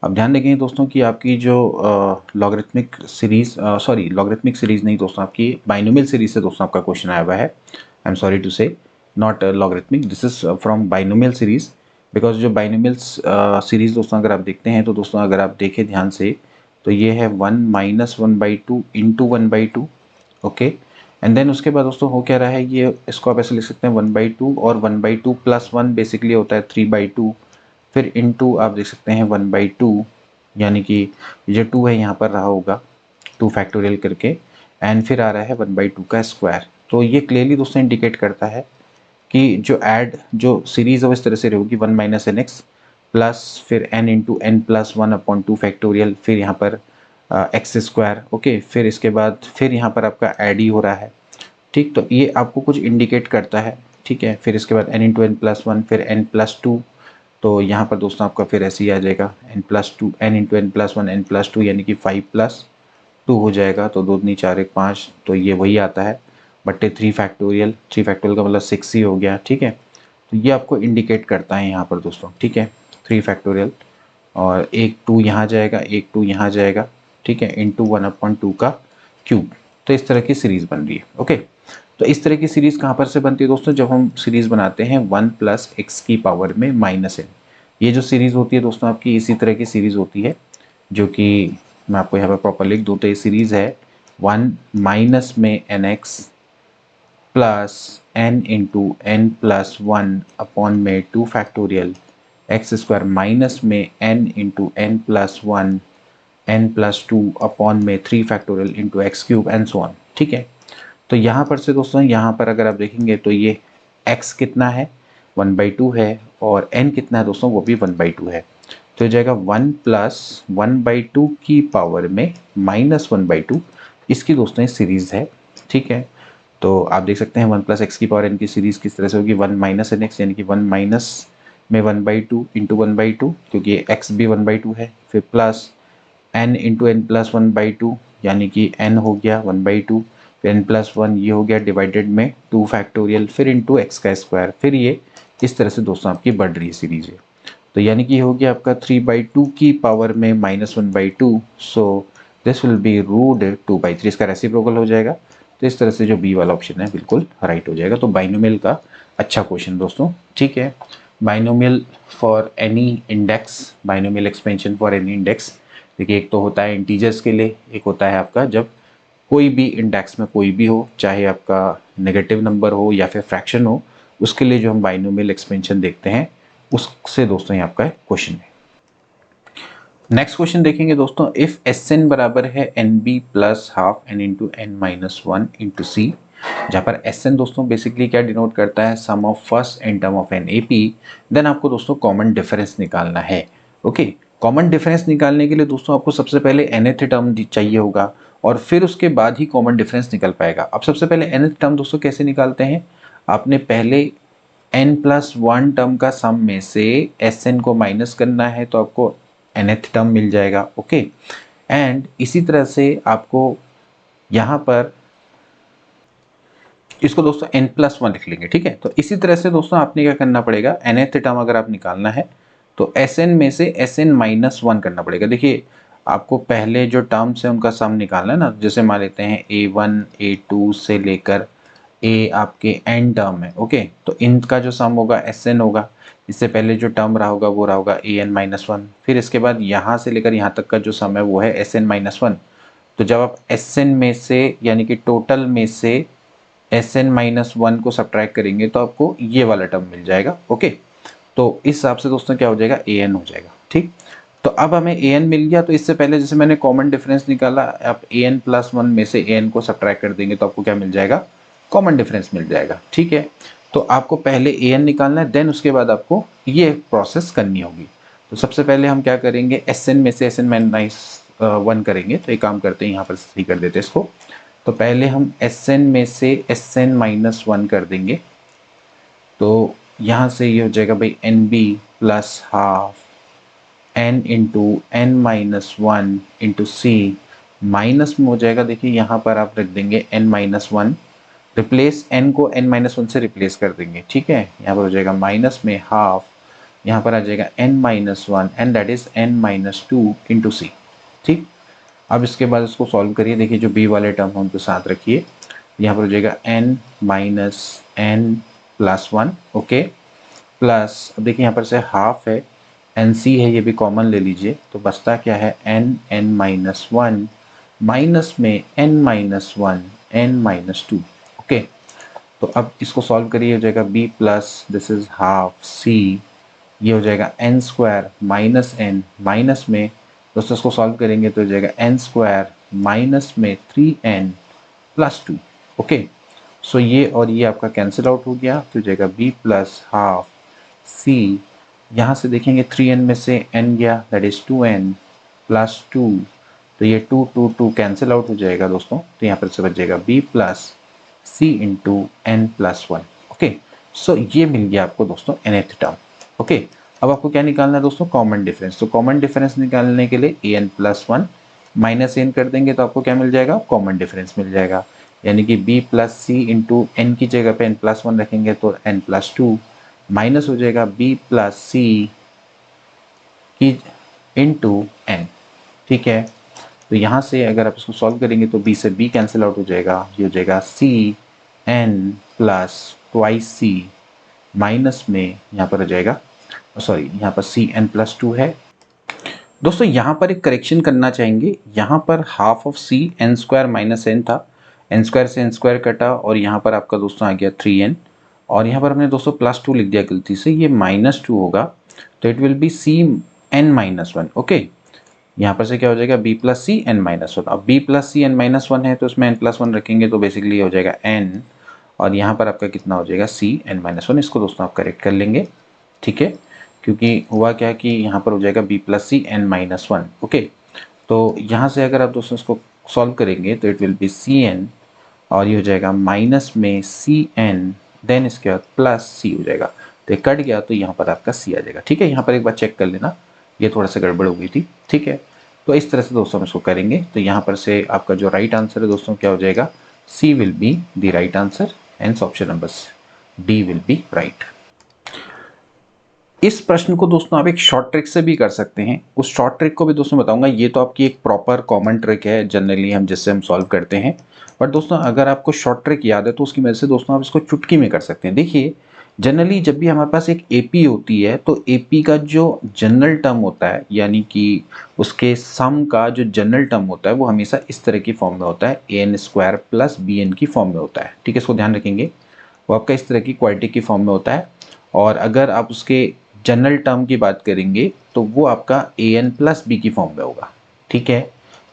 अब ध्यान रखेंगे दोस्तों कि आपकी जो logarithmic series, sorry logarithmic series नहीं दोस्तों, आपकी बाइनोमियल सीरीज से दोस्तों आपका क्वेश्चन आया हुआ है। आई एम सॉरी टू से, not logarithmic, this is from binomial series, because जो बाइनोमियल सीरीज दोस्तों अगर आप देखते हैं तो दोस्तों अगर आप देखें ध्यान से तो ये है 1 minus 1/2 into 1/2, okay. And then उसके बाद दोस्तों हो क्या रहा है, ये इसको आप ऐसे लिख सकते हैं 1/2 और 1/2 प्लस 1 बेसिकली होता है 3/2, फिर इंटू आप देख सकते हैं 1/2, यानी कि जो 2 है यहाँ पर रहा होगा 2 फैक्टोरियल करके, एंड फिर आ रहा है 1/2 का स्क्वायर। तो ये क्लियरली दोस्तों इंडिकेट करता है कि जो सीरीज है वो इस तरह से रहेगी 1 माइनस एन एक्स प्लस फिर n into n plus 1 upon 2 factorial, फिर यहाँ पर एक्स स्क्वायर, ओके। फिर इसके बाद फिर यहाँ पर आपका ऐड ही हो रहा है, ठीक। तो ये आपको कुछ इंडिकेट करता है, ठीक है। फिर इसके बाद n इंटू एन प्लस 1 फिर n प्लस 2, तो यहाँ पर दोस्तों आपका फिर ऐसे ही आ जाएगा n plus 2, n into n plus 1 n plus 2, यानी कि 5 प्लस 2 हो जाएगा, तो 2 दूनी 4 1 5, तो ये वही आता है बट्टे 3 फैक्टोरियल। 3 फैक्टोरियल का मतलब 6 ही हो गया, ठीक है। तो ये आपको इंडिकेट करता है यहाँ पर दोस्तों, ठीक है, 3 फैक्टोरियल। और एक 2 यहाँ जाएगा, एक 2 यहाँ जाएगा, ठीक है, इंटू 1/2 का क्यूब। तो इस तरह की सीरीज बन रही है, ओके। तो इस तरह की सीरीज कहाँ पर से बनती है दोस्तों, जब हम सीरीज बनाते हैं 1 + x की पावर में -n। ये जो सीरीज होती है दोस्तों आपकी इसी तरह की सीरीज होती है, जो कि मैं आपको यहाँ पर प्रॉपर लिख दूँ तो ये सीरीज है 1 माइनस में nx plus n into n plus 1 upon में 2 फैक्टोरियल एक्स स्क्वायर माइनस में n into n plus 1 n plus 2 upon में 3 factorial into x cube and so on, ठीक है। तो यहाँ पर से दोस्तों, यहाँ पर अगर आप देखेंगे तो ये x कितना है 1/2 है, और n कितना है दोस्तों वो भी 1/2 है। तो हो जाएगा 1 + 1/2 की पावर में -1/2, इसकी दोस्तों ये सीरीज है, ठीक है। तो आप देख सकते हैं 1 + x की पावर n की सीरीज किस तरह से होगी, 1 - nx, यानी कि 1 माइनस में 1/2 इंटू 1/2, क्योंकि x भी 1/2 है, फिर plus n into n plus 1/2, यानी कि n हो गया 1/2, फिर n प्लस 1 ये हो गया डिवाइडेड में 2 फैक्टोरियल, फिर इंटू एक्स का स्क्वायर, फिर ये इस तरह से दोस्तों आपकी बढ़ रही है सीरीज है। तो यानी कि ये हो गया आपका 3/2 की पावर में -1/2, so this will be root 2/3, इसका रेसिप्रोकल हो जाएगा। तो इस तरह से जो बी वाला ऑप्शन है बिल्कुल राइट हो जाएगा। तो बाइनोमियल का अच्छा क्वेश्चन दोस्तों, ठीक है। Binomial for any index, binomial expansion for any index, देखिए एक तो होता है इंटीजर्स के लिए, एक होता है आपका जब कोई भी इंडेक्स में कोई भी हो, चाहे आपका नेगेटिव नंबर हो या फिर फ्रैक्शन हो, उसके लिए जो हम बाइनोमियल एक्सपेंशन देखते हैं उससे दोस्तों ये आपका क्वेश्चन है। नेक्स्ट क्वेश्चन देखेंगे दोस्तों, इफ Sn बराबर है nb plus half n into n minus 1 into C, जहाँ पर Sn दोस्तों बेसिकली क्या डिनोट करता है, sum of first N term of N AP, then आपको दोस्तों कॉमन डिफरेंस निकालना है, ओके। कॉमन डिफरेंस निकालने के लिए दोस्तों आपको सबसे पहले nth टर्म चाहिए होगा, और फिर उसके बाद ही कॉमन डिफरेंस निकल पाएगा। अब सबसे पहले nth टर्म दोस्तों कैसे निकालते हैं, आपने पहले n+1 टर्म का सम में से Sn को माइनस करना है, तो आपको nth टर्म मिल जाएगा, ओके। एंड इसी तरह से आपको यहाँ पर इसको दोस्तों n+1 लिख लेंगे, ठीक है। तो इसी तरह से दोस्तों आपने क्या करना पड़ेगा, nth टर्म अगर आप निकालना है तो Sn में से Sn-1 करना पड़ेगा। देखिए आपको पहले जो टर्म्स है उनका सम निकालना है ना, जैसे मान लेते हैं a1 a2 से लेकर a आपके n टर्म है, ओके। तो इनका जो सम होगा Sn होगा, इससे पहले जो टर्म रहा होगा वो रहा होगा an-1, फिर इसके बाद यहाँ से लेकर यहाँ तक का जो सम है वो है Sn-1। तो जब आप Sn में से यानी कि टोटल में से Sn-1 को सब्ट्रैक्ट करेंगे तो आपको ये वाला टर्म मिल जाएगा, ओके। तो इस हिसाब से दोस्तों क्या हो जाएगा, an हो जाएगा, ठीक। तो अब हमें an मिल गया, तो इससे पहले जैसे मैंने कॉमन डिफरेंस निकाला, आप an+1 में से an को सब्ट्रैक्ट कर देंगे तो आपको क्या मिल जाएगा, कॉमन डिफरेंस मिल जाएगा, ठीक है। तो आपको पहले an निकालना है, देन उसके बाद आपको ये प्रोसेस करनी होगी। तो सबसे पहले हम क्या करेंगे, Sn में से Sn-1 करेंगे। तो एक काम करते हैं, यहाँ पर सही कर देते हैं इसको। तो पहले हम Sn में से Sn-1 कर देंगे, तो यहाँ से ये हो जाएगा भाई nb plus half n into n-1 into C, minus में हो जाएगा, देखिए यहाँ पर आप रख देंगे n-1, रिप्लेस n को n-1 से रिप्लेस कर देंगे, ठीक है। यहाँ पर हो जाएगा माइनस में हाफ, यहाँ पर आ जाएगा n-1 and that is n-2 into C, ठीक। अब इसके बाद इसको सॉल्व करिए, देखिए जो b वाले टर्म है उनको साथ रखिए, यहाँ पर हो जाएगा n-n+1, ओके, प्लस अब देखिए यहाँ पर से हाफ है, nc है, ये भी कॉमन ले लीजिए, तो बचता क्या है n-1 माइनस में n-1 n-2, ओके। तो अब इसको सॉल्व करिए, हो जाएगा b plus this is half c, ये हो जाएगा n² माइनस n, माइनस में दोस्तों इसको सॉल्व करेंगे तो हो जाएगा n² माइनस में 3n प्लस 2, ओके। सो ये और ये आपका कैंसिल आउट हो गया, तो हो जाएगा b प्लस हाफ c, यहाँ से देखेंगे 3n में से n गया, दैट इज 2n प्लस 2, तो ये 2 2 2 कैंसिल आउट हो जाएगा दोस्तों, तो यहाँ पर से बच जाएगा b plus c into n+1, okay. So ये मिल गया आपको दोस्तों nth टर्म, ओके। अब आपको क्या निकालना है दोस्तों, कॉमन डिफरेंस। तो कॉमन डिफरेंस निकालने के लिए an+1 माइनस एन कर देंगे तो आपको क्या मिल जाएगा, कॉमन डिफरेंस मिल जाएगा। यानी कि b प्लस सी इंटू एन की जगह पे n+1 रखेंगे तो n+2 माइनस हो जाएगा b प्लस सी की इंटू एन। ठीक है, तो यहाँ से अगर आप इसको सॉल्व करेंगे तो b से b कैंसिल आउट हो जाएगा, ये हो जाएगा C n plus twice C minus में यहाँ पर हो जाएगा, सॉरी यहाँ पर सी n+2 है। दोस्तों यहाँ पर एक करेक्शन करना चाहेंगे, यहाँ पर half of C n square minus n था, एन स्क्वायर से एन स्क्वायर कटा और यहाँ पर आपका दोस्तों आ गया 3n और यहाँ पर हमने दोस्तों +2 लिख दिया गलती से, ये -2 होगा तो it will be C n-1। ओके, यहाँ पर से क्या हो जाएगा b प्लस सी n-1। अब b प्लस सी n-1 है तो इसमें n+1 रखेंगे तो बेसिकली हो जाएगा n और यहाँ पर आपका कितना हो जाएगा सी n-1। इसको दोस्तों आप करेक्ट कर लेंगे, ठीक है, क्योंकि हुआ क्या कि यहाँ पर हो जाएगा b प्लस सी n-1। ओके, तो यहाँ से अगर आप दोस्तों इसको सॉल्व करेंगे तो it will be C n और ये हो जाएगा माइनस में सी एन देन इसके बाद प्लस सी हो जाएगा, तो ये कट गया तो यहाँ पर आपका सी आ जाएगा। ठीक है, यहाँ पर एक बार चेक कर लेना, ये थोड़ा सा गड़बड़ हो गई थी। ठीक है, तो इस तरह से दोस्तों हम इसको करेंगे तो यहाँ पर से आपका जो राइट आंसर है दोस्तों क्या हो जाएगा, C will be the right answer, hence option number D will be right. इस प्रश्न को दोस्तों आप एक शॉर्ट ट्रिक से भी कर सकते हैं, उस शॉर्ट ट्रिक को भी दोस्तों बताऊंगा। ये तो आपकी एक प्रॉपर कॉमन ट्रिक है जनरली हम जिससे हम सॉल्व करते हैं, बट दोस्तों अगर आपको शॉर्ट ट्रिक याद है तो उसकी मदद से दोस्तों आप इसको चुटकी में कर सकते हैं। देखिए, जनरली जब भी हमारे पास एक एपी होती है तो एपी का जो जनरल टर्म होता है यानी कि उसके सम का जो जनरल टर्म होता है वो हमेशा इस तरह की फॉर्म में होता है, an² प्लस bn की फॉर्म में होता है। ठीक है, इसको ध्यान रखेंगे, वो आपका इस तरह की क्वाड्रेटिक की फॉर्म में होता है। और अगर आप उसके जनरल टर्म की बात करेंगे तो वो आपका an प्लस बी की फॉर्म में होगा। ठीक है,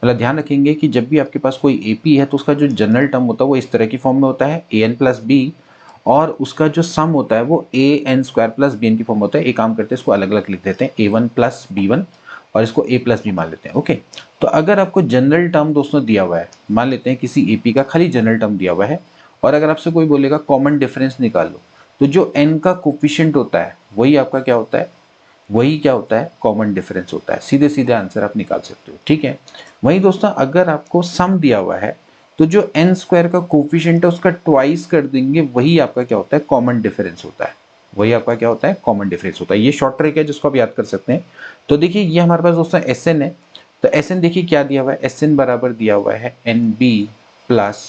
मतलब ध्यान रखेंगे कि जब भी आपके पास कोई एपी है तो उसका जो जनरल टर्म होता है वो इस तरह की फॉर्म में होता है an प्लस बी, और उसका जो सम होता है वो an² प्लस bn की फॉर्म होता है। एक काम करते हैं, इसको अलग अलग लिख देते हैं, a1 प्लस b1 और इसको a प्लस बी मान लेते हैं। ओके, तो अगर आपको जनरल टर्म दोस्तों दिया हुआ है, मान लेते हैं किसी एपी का खाली जनरल टर्म दिया हुआ है और अगर आपसे कोई बोलेगा कॉमन डिफरेंस निकाल लो, तो जो n का कोफिशिएंट होता है वही आपका क्या होता है, वही क्या होता है, कॉमन डिफरेंस होता है। सीधे सीधे आंसर आप निकाल सकते हो। ठीक है, वही दोस्तों अगर आपको सम दिया हुआ है तो जो n² का कोफिशिएंट है उसका ट्वाइस कर देंगे, वही आपका क्या होता है, कॉमन डिफरेंस होता है। वही आपका क्या होता है, कॉमन डिफरेंस होता है। ये शॉर्ट ट्रिक है जिसको आप याद कर सकते हैं। तो देखिए ये हमारे पास दोस्तों Sn है, तो Sn देखिए क्या दिया हुआ है, Sn बराबर दिया हुआ है NB प्लस,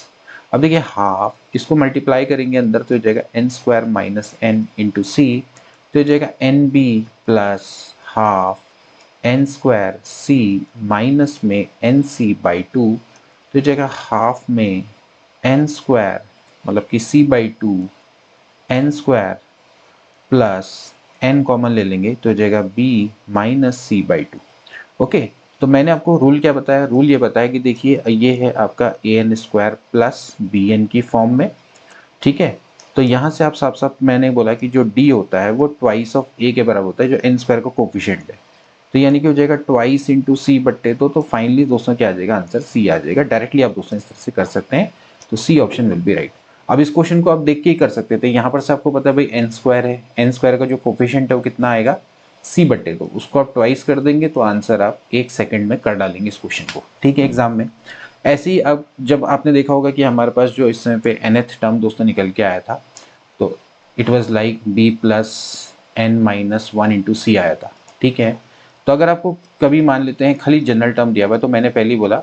अब देखिए हाफ, इसको मल्टीप्लाई करेंगे अंदर तो हो जाएगा n² माइनस n इंटू सी, तो हो जाएगा NB plus half n² C minus में NC/2, तो हो जाएगा हाफ में n² मतलब कि C/2 n² plus n common ले लेंगे तो हो जाएगा b माइनस C/2। ओके, तो मैंने आपको रूल क्या बताया, रूल ये बताया कि देखिए ये है आपका an² प्लस bn की फॉर्म में। ठीक है, तो यहाँ से आप साफ साफ मैंने बोला कि जो d होता है वो ट्वाइस ऑफ a के बराबर होता है जो n² का कोफिशिएंट है, तो यानी कि हो जाएगा ट्वाइस इंटू सी बट्टे तो फाइनली दोस्तों क्या आ जाएगा, आंसर सी आ जाएगा। डायरेक्टली आप दोस्तों इस तरह से कर सकते हैं, तो C option will be right. अब इस क्वेश्चन को आप देख के ही कर सकते थे, यहाँ पर से आपको पता है भाई n² है, n² का जो कोफिशिएंट है वो कितना आएगा, सी बट्टे तो उसको आप ट्वाइस कर देंगे तो आंसर आप 1 सेकंड में कर डालेंगे इस क्वेश्चन को। ठीक है, एग्जाम में ऐसे ही अब जब आपने देखा होगा कि हमारे पास जो इस समय पे nth टर्म दोस्तों निकल के आया था तो it was like b plus n-1 into C आया था। ठीक है, तो अगर आपको कभी मान लेते हैं खाली जनरल टर्म दिया हुआ है तो मैंने पहले ही बोला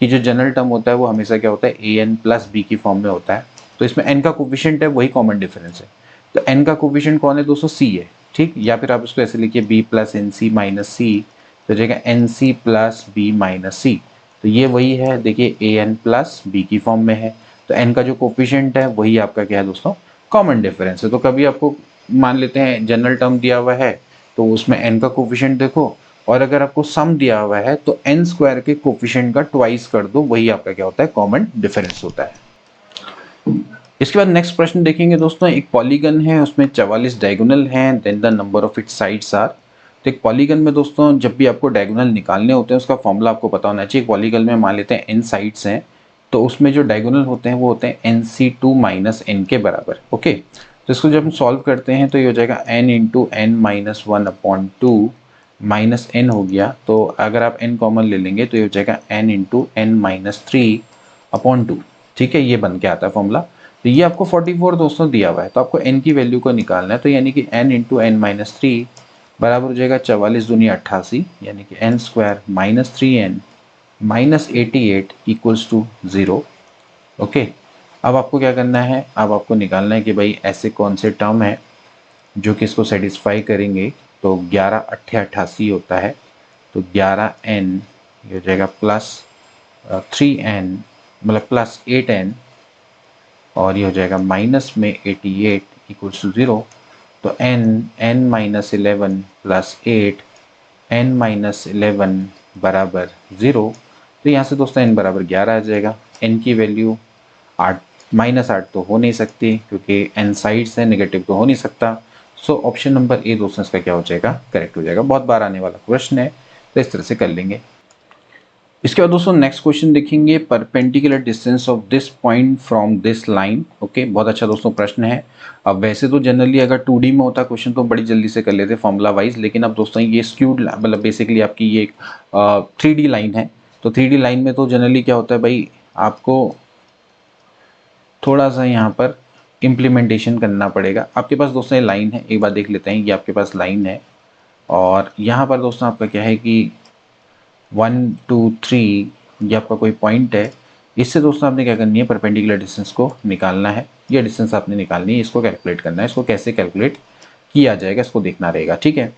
कि जो जनरल टर्म होता है वो हमेशा क्या होता है, an प्लस बी की फॉर्म में होता है, तो इसमें n का कोफिशिएंट है वही कॉमन डिफरेंस है, तो n का कोफिशिएंट कौन है दोस्तों, c है। ठीक, या फिर आप इसको ऐसे लिखिए b plus N C minus C, तो हो जाएगा N C plus B minus C, तो ये वही है, देखिए ए एन प्लस बी की फॉर्म में है, तो n का जो कोफिशिएंट है वही आपका क्या है दोस्तों, कॉमन डिफरेंस है। तो कभी आपको मान लेते हैं जनरल टर्म दिया हुआ है तो उसमें n का कोफिशिएंट देखो, और अगर आपको सम दिया हुआ है तो n² के कोफिशिएंट का ट्वाइस कर दो, वही आपका क्या होता है, कॉमन डिफरेंस होता है। इसके बाद नेक्स्ट प्रश्न देखेंगे दोस्तों, एक पॉलीगन है उसमें 44 डायगोनल हैं, then the number of its sides are. तो एक पॉलीगन में दोस्तों जब भी आपको डायगोनल निकालने होते हैं उसका फॉर्मूला आपको पता होना चाहिए। पॉलीगन में मान लेते हैं n साइड्स हैं तो उसमें जो डायगोनल होते हैं वो होते हैं nc2 माइनस n के बराबर। ओके, तो इसको जब हम सॉल्व करते हैं तो ये हो जाएगा n into n minus 1/2 minus n हो गया, तो अगर आप एन कॉमन ले लेंगे तो ये हो जाएगा n into n minus 3 upon 2। ठीक है, ये बन के आता है फॉर्मूला। तो ये आपको 44 दोस्तों दिया हुआ है, तो आपको एन की वैल्यू को निकालना है। तो यानी कि एन इंटू एन माइनस 3 बराबर हो जाएगा 44 दूनी 88, यानी कि n square minus 3n minus 88 equals to 0। Okay, अब आपको क्या करना है, अब आपको निकालना है कि भाई ऐसे कौन से टर्म है जो कि इसको सेटिस्फाई करेंगे। तो 11 अट्ठे 88 होता है, तो 11n ये हो जाएगा प्लस 3n मतलब प्लस 8n, और ये हो जाएगा माइनस में 88 इक्वल्स टू 0। तो n minus 11 plus 8 n minus 11 बराबर 0। तो यहाँ से दोस्तों n बराबर 11 आ जाएगा। n की वैल्यू 8 माइनस 8 तो हो नहीं सकती, क्योंकि n साइड्स है, नेगेटिव तो हो नहीं सकता। सो ऑप्शन नंबर ए दोस्तों इसका क्या हो जाएगा, करेक्ट हो जाएगा। बहुत बार आने वाला क्वेश्चन है, तो इस तरह से कर लेंगे। इसके बाद दोस्तों नेक्स्ट क्वेश्चन देखेंगे, perpendicular distance of this point from this line. Okay, बहुत अच्छा दोस्तों प्रश्न है। अब वैसे तो जनरली अगर 2D में होता क्वेश्चन तो बड़ी जल्दी से कर लेते फॉर्मूला वाइज, लेकिन अब दोस्तों ये स्क्यूड मतलब बेसिकली आपकी ये 3D लाइन है। तो 3D लाइन में तो जनरली क्या होता है भाई, आपको थोड़ा सा यहाँ पर इम्प्लीमेंटेशन करना पड़ेगा। आपके पास दोस्तों ये लाइन है, एक बार देख लेते हैं। ये आपके पास लाइन है, और यहाँ पर दोस्तों आपका क्या है कि 1 2 3 ये आपका कोई पॉइंट है। इससे दोस्तों आपने क्या करनी है, परपेंडिकुलर डिस्टेंस को निकालना है। ये डिस्टेंस आपने निकालनी है, इसको कैलकुलेट करना है। इसको कैसे कैलकुलेट किया जाएगा इसको देखना रहेगा। ठीक है,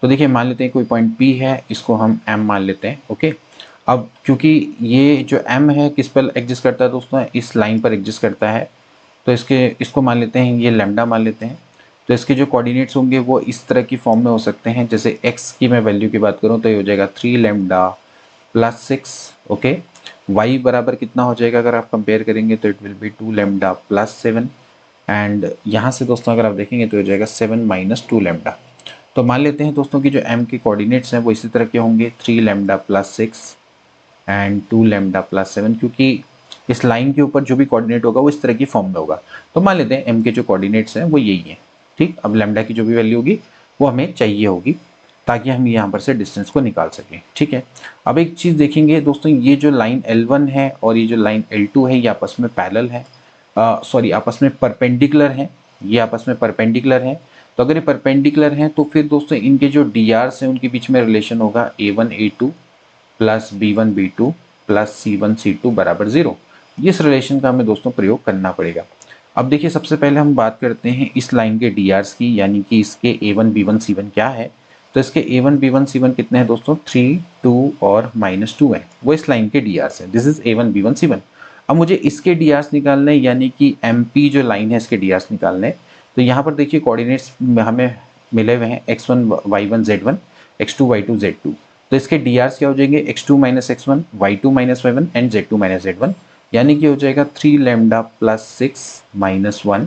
तो देखिए मान लेते हैं कोई पॉइंट P है, इसको हम M मान लेते हैं। ओके, अब क्योंकि ये जो M है किस पर एग्जिस्ट करता है दोस्तों, इस लाइन पर एग्जिस्ट करता है, तो इसको मान लेते हैं, ये लैम्डा मान लेते हैं। तो इसके जो कोऑर्डिनेट्स होंगे वो इस तरह की फॉर्म में हो सकते हैं। जैसे x की मैं वैल्यू की बात करूं तो ये हो जाएगा 3 लैम्डा प्लस 6। ओके, y बराबर कितना हो जाएगा अगर आप कंपेयर करेंगे तो it will B 2 lambda plus 7। And यहाँ से दोस्तों अगर आप देखेंगे तो हो जाएगा 7 माइनस 2 लैम्डा। तो मान लेते हैं दोस्तों कि जो m के कोऑर्डिनेट्स हैं वो इसी तरह के होंगे, 3 lambda plus 6 and 2 lambda plus 7, क्योंकि इस लाइन के ऊपर जो भी कोऑर्डिनेट होगा वो इस तरह की फॉर्म में होगा। तो मान लेते हैं m के जो कोऑर्डिनेट्स हैं वो यही हैं। ठीक, अब लैम्डा की जो भी वैल्यू होगी वो हमें चाहिए होगी, ताकि हम यहाँ पर से डिस्टेंस को निकाल सकें। ठीक है, अब एक चीज़ देखेंगे दोस्तों, ये जो लाइन L1 है और ये जो लाइन L2 है ये आपस में पैरेलल है, सॉरी आपस में परपेंडिकुलर है। ये आपस में परपेंडिकुलर है। तो अगर ये परपेंडिकुलर हैं तो फिर दोस्तों इनके जो DRs हैं उनके बीच में रिलेशन होगा A1 A2 plus B1 B2 plus C1 C2 बराबर 0। इस रिलेशन का हमें दोस्तों प्रयोग करना पड़ेगा। अब देखिए सबसे पहले हम बात करते हैं इस लाइन के DRs की, यानी कि इसके A1 B1 C1 क्या है। तो इसके A1 B1 C1 कितने हैं दोस्तों, 3 2 और -2 है, वो इस लाइन के DRs है। This is A1 B1 C1। अब मुझे इसके DRs निकालने, यानी कि MP जो लाइन है इसके DRs निकालने। तो यहाँ पर देखिए कोऑर्डिनेट्स हमें मिले हुए हैं x1 y1 z1 x2 y2 z2। तो इसके DRs क्या हो जाएंगे, x2 minus x1 y2 minus y1 and z2 minus z1, यानी कि हो जाएगा 3 lambda plus 6 minus 1,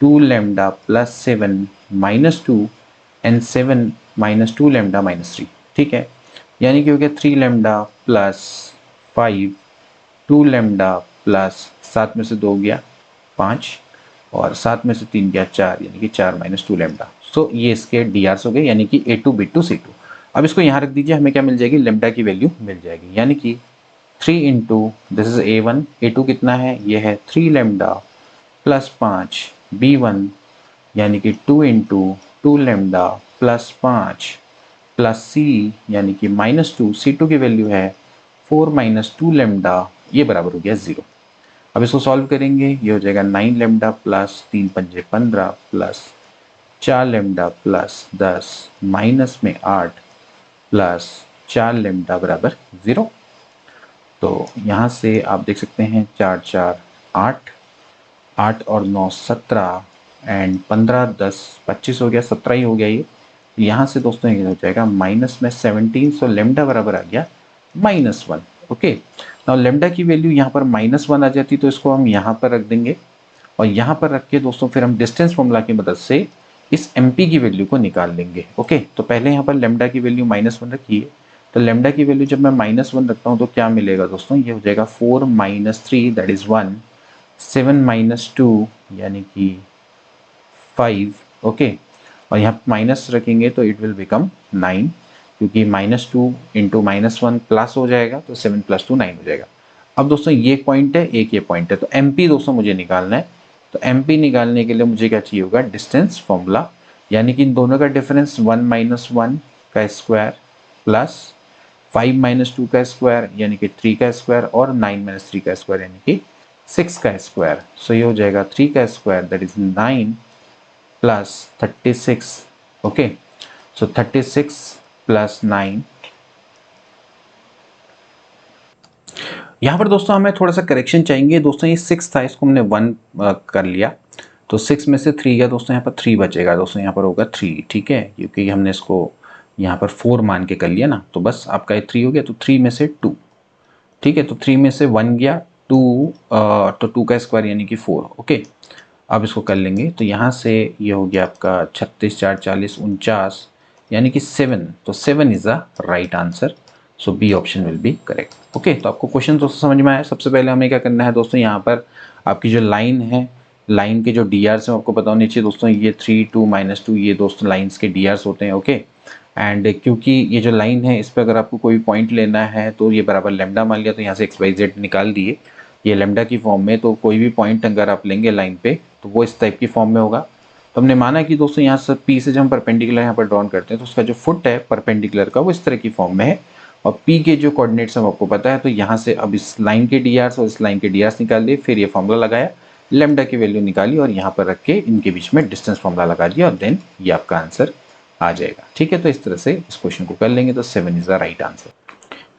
2 lambda plus 7 minus 2 and 7 minus 2 lambda minus 3। ठीक है, यानी कि हो गया 3 लैम्डा प्लस 5, 2 लैम्डा प्लस 7 में से 2 गया 5 और 7 में से 3 गया 4, यानी कि 4 माइनस 2 लैम्डा। सो ये इसके DRs हो गए, यानी कि A2 B2 C2। अब इसको यहाँ रख दीजिए, हमें क्या मिल जाएगी, लैम्डा की वैल्यू मिल जाएगी, यानी कि 3 into this is A1, A2 कितना है, ये है 3 लैम्डा प्लस 5 B1, यानी कि 2 into 2 lambda plus 5 plus C, यानी कि -2, C2 की वैल्यू है 4 माइनस 2 लैम्डा, ये बराबर हो गया 0। अब इसको सॉल्व करेंगे, ये हो जाएगा 9 लैम्डा प्लस 3 पंजे 15 प्लस 4 लैम्डा प्लस 10 माइनस में 8 प्लस 4 लैम्डा बराबर 0। तो यहाँ से आप देख सकते हैं 4 4 8, 8 और 9 17 एंड 15 10 25 हो गया, 17 ही हो गया ये। यहाँ से दोस्तों ये हो जाएगा माइनस में 17, सो लेमडा बराबर आ गया -1। ओके, नाउ लेमडा की वैल्यू यहाँ पर -1 आ जाती, तो इसको हम यहाँ पर रख देंगे, और यहाँ पर रख के दोस्तों फिर हम डिस्टेंस फॉर्मूला की मदद से इस MP की वैल्यू को निकाल लेंगे। ओके, तो पहले यहाँ पर लेमडा की वैल्यू -1 रखी है। तो लेमडा की वैल्यू जब मैं -1 रखता हूँ तो क्या मिलेगा दोस्तों, ये हो जाएगा 4 माइनस 3 दैट इज 1, 7 माइनस 2 यानी कि 5। ओके, और यहाँ माइनस रखेंगे तो इट विल बिकम 9, क्योंकि -2 इंटू -1 प्लस हो जाएगा तो 7 + 2 9 हो जाएगा। अब दोस्तों ये एक पॉइंट है, एक ये पॉइंट है, तो MP दोस्तों मुझे निकालना है। तो MP निकालने के लिए मुझे क्या चाहिए होगा, डिस्टेंस फॉर्मूला, यानी कि इन दोनों का डिफरेंस 1 - 1 का स्क्वायर प्लस 5 - 2 का स्क्वायर यानी कि 3 का स्क्वायर और 9 - 3 का स्क्वायर यानी कि 6 का स्क्वायर। सो ये हो जाएगा 3 का square that is 9 plus 36। Okay, so 36 plus 9। यहाँ पर दोस्तों हमें थोड़ा सा करेक्शन चाहिए दोस्तों, ये 6 था, इसको हमने 1 कर लिया, तो 6 में से 3 गया दोस्तों, यहाँ पर 3 बचेगा दोस्तों, यहाँ पर होगा 3, ठीक है, क्योंकि हमने इसको यहाँ पर 4 मान के कर लिया ना, तो बस आपका ये 3 हो गया, तो 3 में से 2, ठीक है, तो 3 में से 1 गया, 2 तो 2 का स्क्वायर यानी कि 4। ओके, अब इसको कर लेंगे, तो यहाँ से ये हो गया आपका 36 4 40 49 यानी कि 7, तो 7 is the right answer. So B option will be correct. Okay, तो आपको क्वेश्चन दोस्तों समझ में आया। सबसे पहले हमें क्या करना है दोस्तों, यहाँ पर आपकी जो लाइन है, लाइन के जो डी आर्स हैं आपको पता होने चाहिए दोस्तों, ये 3 2 -2 ये दोस्तों लाइन्स के डी आर्स होते हैं। ओके, एंड क्योंकि ये जो लाइन है इस पर अगर आपको कोई पॉइंट लेना है तो ये बराबर लेमडा मान लिया, तो यहाँ से XYZ निकाल दिए ये लेमडा की फॉर्म में, तो कोई भी पॉइंट अगर आप लेंगे लाइन पे तो वो इस टाइप की फॉर्म में होगा। तो हमने माना कि दोस्तों यहाँ से P से जब हम परपेंडिकुलर यहाँ पर ड्रॉन करते हैं तो उसका जो फुट है परपेंडिकुलर का वो इस तरह की फॉर्म में है, और P के जो कोऑर्डिनेट्स हम आपको पता है, तो यहाँ से अब इस लाइन के डी आर्स और इस लाइन के डी आर्स निकाल दिए, फिर ये फॉर्मूला लगाया, लेमडा की वैल्यू निकाली और यहाँ पर रख के इनके बीच में डिस्टेंस फॉर्मूला लगा दिया और देन ये आपका आंसर आ जाएगा। ठीक है, तो इस तरह से इस क्वेश्चन को कर लेंगे, तो 7 is the right answer.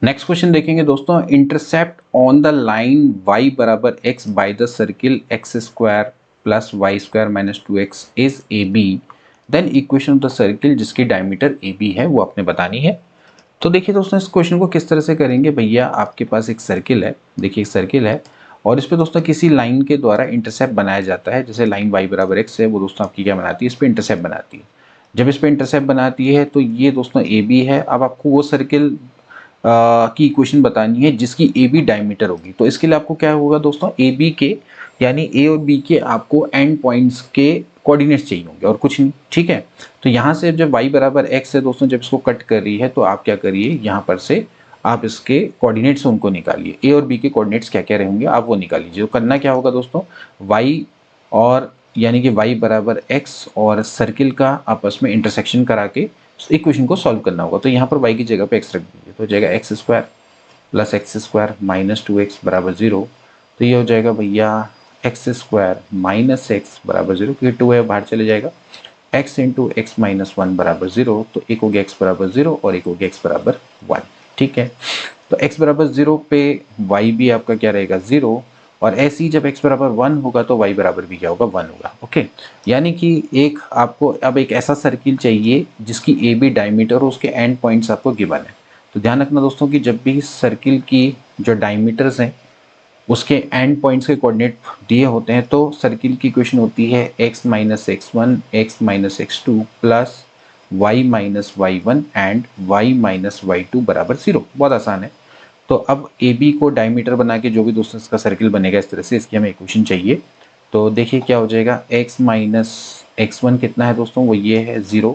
Next question देखेंगे दोस्तों, intercept on the line y बराबर x by the circle x square plus y square minus 2x is A B, then equation of the circle जिसकी diameter A B है वो आपने बतानी है। तो देखिए दोस्तों इस क्वेश्चन को किस तरह से करेंगे, भैया आपके पास एक सर्किल है, देखिए एक सर्किल है और इस पे दोस्तों किसी लाइन के द्वारा इंटरसेप्ट बनाया जाता है, जैसे लाइन y बराबर x है, वो दोस्तों आपकी क्या बनाती है, इस पे इंटरसेप्ट बनाती है। जब इस पे इंटरसेप्ट बनाती है तो ये दोस्तों ए बी है। अब आपको वो सर्किल की इक्वेशन बतानी है जिसकी ए बी डायमीटर होगी, तो इसके लिए आपको क्या होगा दोस्तों, ए बी के यानी ए और बी के आपको एंड पॉइंट्स के कोऑर्डिनेट्स चाहिए होंगे और कुछ नहीं। ठीक है, तो यहाँ से जब y बराबर x है दोस्तों, जब इसको कट कर रही है तो आप क्या करिए, यहाँ पर से आप इसके कोऑर्डिनेट्स उनको निकालिए, ए और बी के कोऑर्डिनेट्स क्या क्या रहेंगे आप वो निकाल लीजिए। तो करना क्या होगा दोस्तों, y और यानी कि y बराबर x और सर्किल का आपस में इंटरसेक्शन करा के इक्वेशन को सॉल्व करना होगा। तो यहाँ पर y की जगह पे x रख दीजिए, तो हो जाएगा x square plus x square minus 2x बराबर 0। तो ये हो जाएगा भैया एक्स स्क्वायर माइनस एक्स बराबर 0, क्योंकि 2 है बाहर चले जाएगा, x इंटू एक्स माइनस 1 बराबर 0, तो एक हो गया x बराबर 0 और एक हो गया x बराबर 1। ठीक है, तो x बराबर 0 पे y भी आपका क्या रहेगा 0, और ऐसे ही जब x बराबर 1 होगा तो y बराबर भी क्या होगा 1 होगा। ओके, यानी कि एक आपको अब एक ऐसा सर्किल चाहिए जिसकी ए बी डायमीटर और उसके एंड पॉइंट्स आपको गिवन है। तो ध्यान रखना दोस्तों कि जब भी सर्किल की जो डायमीटर्स हैं उसके एंड पॉइंट्स के कोऑर्डिनेट दिए होते हैं तो सर्किल की इक्वेशन होती है x minus x1 x minus x2 plus y minus y1 and y minus y2 बराबर 0। बहुत आसान है। तो अब ए बी को डायमीटर बना के जो भी दोस्तों इसका सर्किल बनेगा इस तरह से, इसकी हमें इक्वेशन चाहिए। तो देखिए क्या हो जाएगा, x माइनस x1 कितना है दोस्तों, वो ये है 0,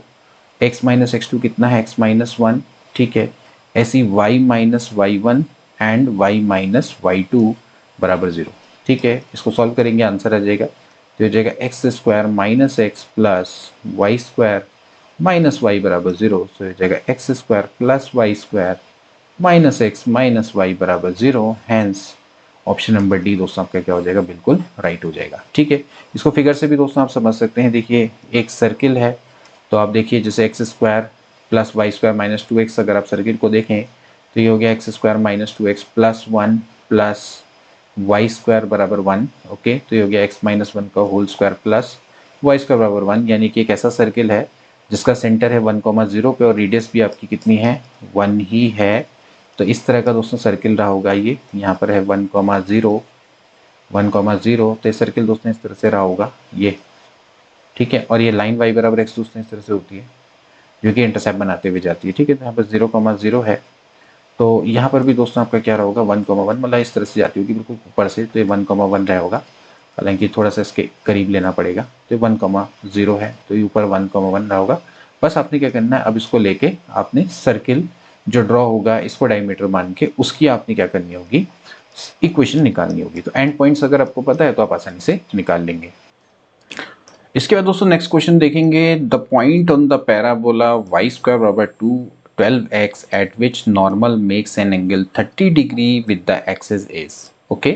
x माइनस x2 कितना है x माइनस 1, ठीक है, ऐसी y minus y1 and y minus y2 बराबर 0। ठीक है, इसको सॉल्व करेंगे आंसर आ जाएगा, तो हो जाएगा x square minus x plus y square minus y बराबर 0। तो हो जाएगा x square plus y square minus x minus y बराबर 0। हैंस ऑप्शन नंबर डी दोस्तों आपका क्या हो जाएगा, बिल्कुल राइट हो जाएगा। ठीक है, इसको फिगर से भी दोस्तों आप समझ सकते हैं। देखिए एक सर्किल है, तो आप देखिए जैसे x square plus y square minus 2x, अगर आप सर्किल को देखें तो ये हो गया x square minus 2x plus 1 plus y square बराबर 1। ओके, तो ये हो गया एक्स माइनस 1 का whole square plus y square बराबर 1, यानी कि एक ऐसा सर्किल है जिसका सेंटर है 1,0 पे और रेडियस भी आपकी कितनी है 1 ही है। तो इस तरह का दोस्तों सर्किल रहा होगा, ये यहाँ पर है 1,0 1,0, तो ये सर्किल दोस्तों इस तरह से रहा होगा ये। ठीक है, और ये लाइन y बराबर x दोस्तों इस तरह से होती है जो कि इंटरसेप्ट बनाते हुए जाती है। ठीक है, तो यहाँ पर 0,0 है, तो यहाँ पर भी दोस्तों आपका क्या रहा होगा 1,1, मतलब इस तरह से जाती होगी बिल्कुल ऊपर से, तो ये 1,1 रहा होगा, हालांकि थोड़ा सा इसके करीब लेना पड़ेगा। तो 1,0 है, तो ये ऊपर 1,1 रहा होगा, बस आपने क्या करना है, अब इसको लेके आपने सर्किल जो ड्रॉ होगा इसको डायमीटर मान के उसकी आपने क्या करनी होगी, इक्वेशन निकालनी होगी। तो एंड पॉइंट्स अगर आपको पता है तो आप आसानी से निकाल लेंगे। इसके बाद दोस्तों नेक्स्ट क्वेश्चन देखेंगे, the point on the parabola y square बराबर 12x eight which normal makes an angle 30 degree with the axis is. Okay,